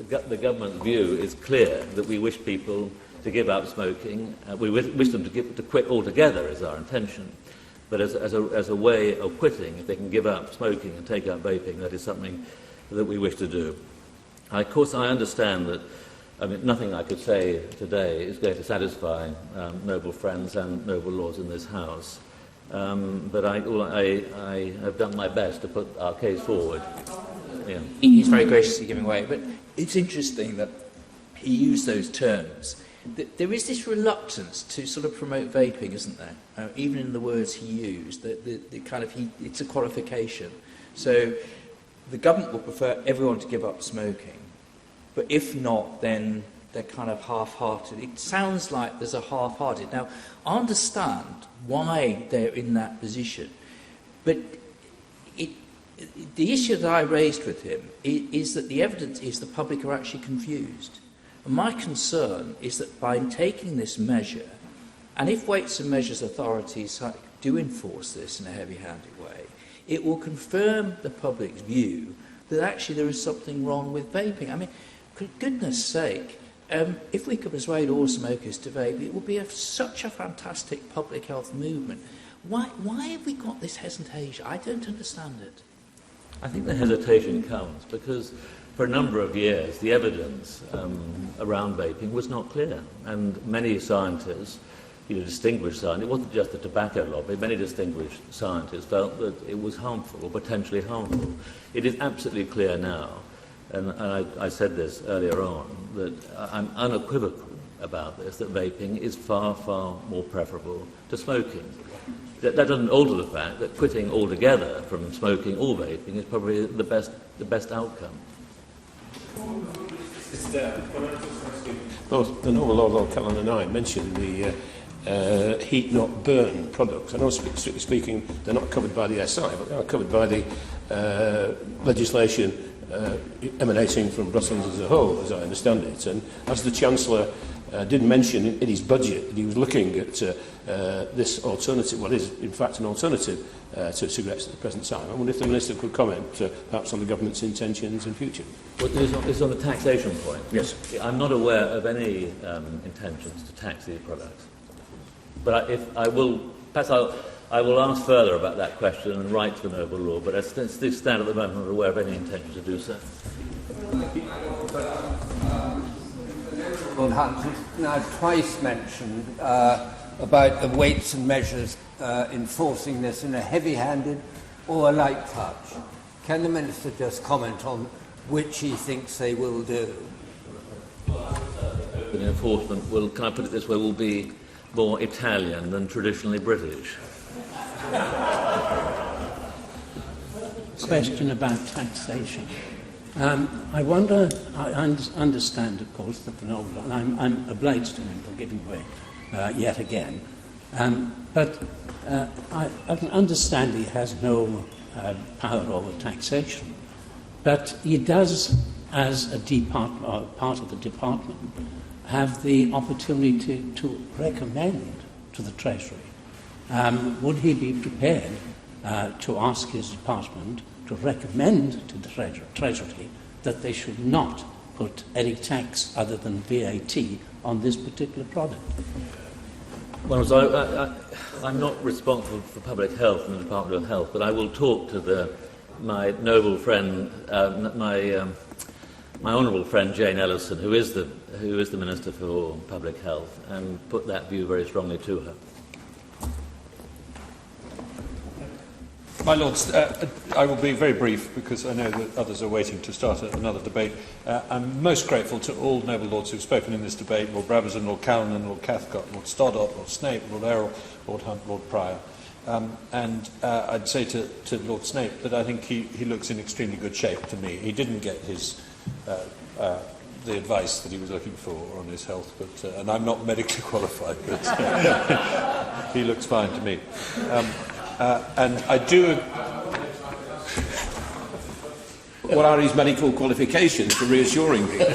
The government's view is clear that we wish people to give up smoking. We wish them to quit altogether is our intention. But as a way of quitting, if they can give up smoking and take up vaping, that is something that we wish to do. Of course, I understand that nothing I could say today is going to satisfy noble friends and noble lords in this House. But I have done my best to put our case forward. Yeah. He's very graciously giving way, but it's interesting that he used those terms. There is this reluctance to sort of promote vaping, isn't there? Even in the words he used, it's a qualification. So the government will prefer everyone to give up smoking, but if not, then they're kind of half-hearted. It sounds like there's a half-hearted. Now, I understand why they're in that position, but the issue that I raised with him is that the evidence is the public are actually confused. And my concern is that by taking this measure, and if Weights and Measures authorities do enforce this in a heavy-handed way, it will confirm the public's view that actually there is something wrong with vaping. I mean, for goodness sake, if we could persuade all smokers to vape, it would be such a fantastic public health movement. Why have we got this hesitation? I don't understand it. I think the hesitation comes because for a number of years the evidence around vaping was not clear, and many scientists, distinguished scientists, it wasn't just the tobacco lobby, many distinguished scientists felt that it was harmful or potentially harmful. It is absolutely clear now, and I said this earlier on, that I'm unequivocal about this, that vaping is far, far more preferable to smoking. That doesn't alter the fact that quitting altogether from smoking or vaping is probably the best outcome. Both the Noble Lord Callan and I mentioned the heat not burn products. I know, strictly speaking, they're not covered by the SI, but they are covered by the legislation emanating from Brussels as a whole, as I understand it. And as the Chancellor did mention in his budget that he was looking at this alternative, what is in fact an alternative to cigarettes at the present time. I wonder if the Minister could comment perhaps on the Government's intentions in future. Well, it's on the taxation point. Yes. I'm not aware of any intentions to tax these products. But I will ask further about that question and write to the Noble Lord, but as things stand at the moment, I'm not aware of any intention to do so. Well, Hans has now twice mentioned about the Weights and Measures enforcing this in a heavy-handed or a light touch. Can the Minister just comment on which he thinks they will do? The enforcement will, can I put it this way, will be more Italian than traditionally British. Question about taxation. I wonder, I understand, of course, that the Noble, and I'm obliged to him for giving way yet again, but I understand he has no power over taxation, but he does, as a part of the department, have the opportunity to recommend to the Treasury. Would he be prepared to ask his department to recommend to the Treasury that they should not put any tax other than VAT on this particular product? Well, so I'm not responsible for public health in the Department of Health, but I will talk to my noble friend, my honourable friend Jane Ellison, who is the Minister for Public Health, and put that view very strongly to her. My Lords, I will be very brief because I know that others are waiting to start another debate. I'm most grateful to all noble Lords who have spoken in this debate: Lord Brabazon, Lord Callanan, Lord Cathcart, Lord Stoddart, Lord Snape, Lord Errol, Lord Hunt, Lord Pryor. I'd say to Lord Snape that I think he looks in extremely good shape to me. He didn't get his the advice that he was looking for on his health, but and I'm not medically qualified, but he looks fine to me. And I do. What are his medical qualifications for reassuring people?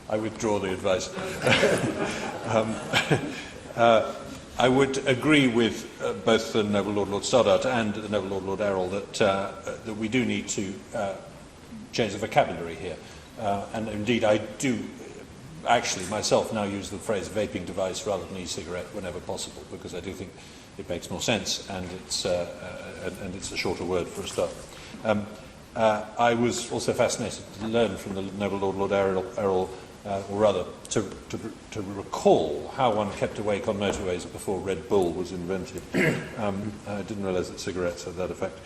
I withdraw the advice. I would agree with both the noble Lord Stoddart and the noble Lord Errol that we do need to change the vocabulary here. And indeed, I do actually myself now use the phrase vaping device rather than e-cigarette whenever possible, because I do think it makes more sense and it's a shorter word for a start. I was also fascinated to learn from the noble Lord Errol, or rather to recall how one kept awake on motorways before Red Bull was invented. I didn't realise that cigarettes had that effect.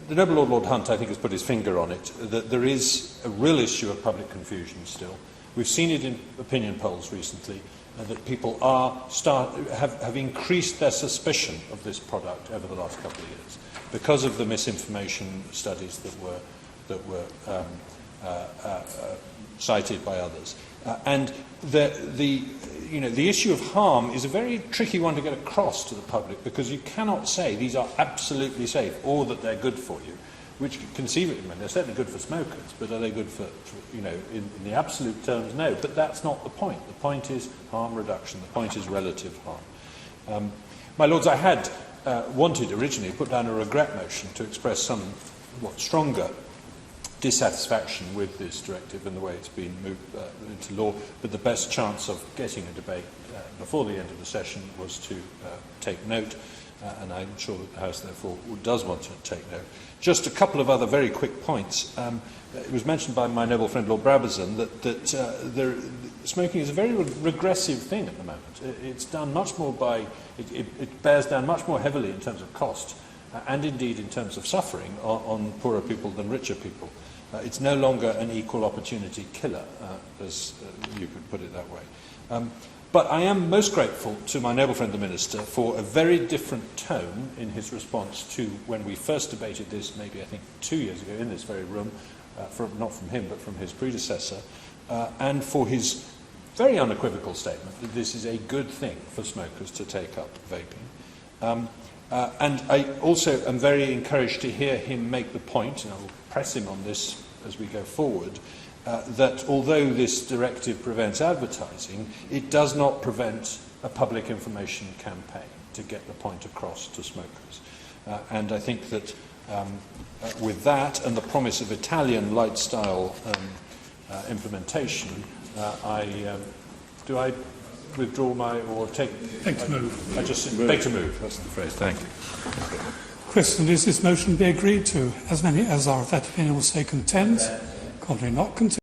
The noble Lord Hunt, I think, has put his finger on it, that there is a real issue of public confusion still. We've seen it in opinion polls recently, that people have increased their suspicion of this product over the last couple of years because of the misinformation studies that were cited by others. And the issue of harm is a very tricky one to get across to the public, because you cannot say these are absolutely safe or that they're good for you, which conceivably, they're certainly good for smokers, but are they good for in the absolute terms? No, but that's not the point. The point is harm reduction. The point is relative harm. My Lords, I had wanted originally to put down a regret motion to express some stronger dissatisfaction with this directive and the way it's been moved into law, but the best chance of getting a debate before the end of the session was to take note, and I'm sure that the House therefore does want to take note. Just a couple of other very quick points. It was mentioned by my noble friend Lord Brabazon that smoking is a very regressive thing at the moment. It's done much more it bears down much more heavily in terms of cost and indeed in terms of suffering on poorer people than richer people. It's no longer an equal opportunity killer, as you could put it that way. But I am most grateful to my noble friend the Minister for a very different tone in his response to when we first debated this, maybe I think 2 years ago in this very room, not from him but from his predecessor, and for his very unequivocal statement that this is a good thing for smokers to take up vaping. And I also am very encouraged to hear him make the point, and I will press him on this as we go forward, that although this directive prevents advertising, it does not prevent a public information campaign to get the point across to smokers. And I think that with that and the promise of Italian light-style implementation, do I withdraw my, or take... Beg to move. I just beg to move, that's the phrase, thank you. Question, is this motion be agreed to? As many as are of that opinion will say content. Contrary not content.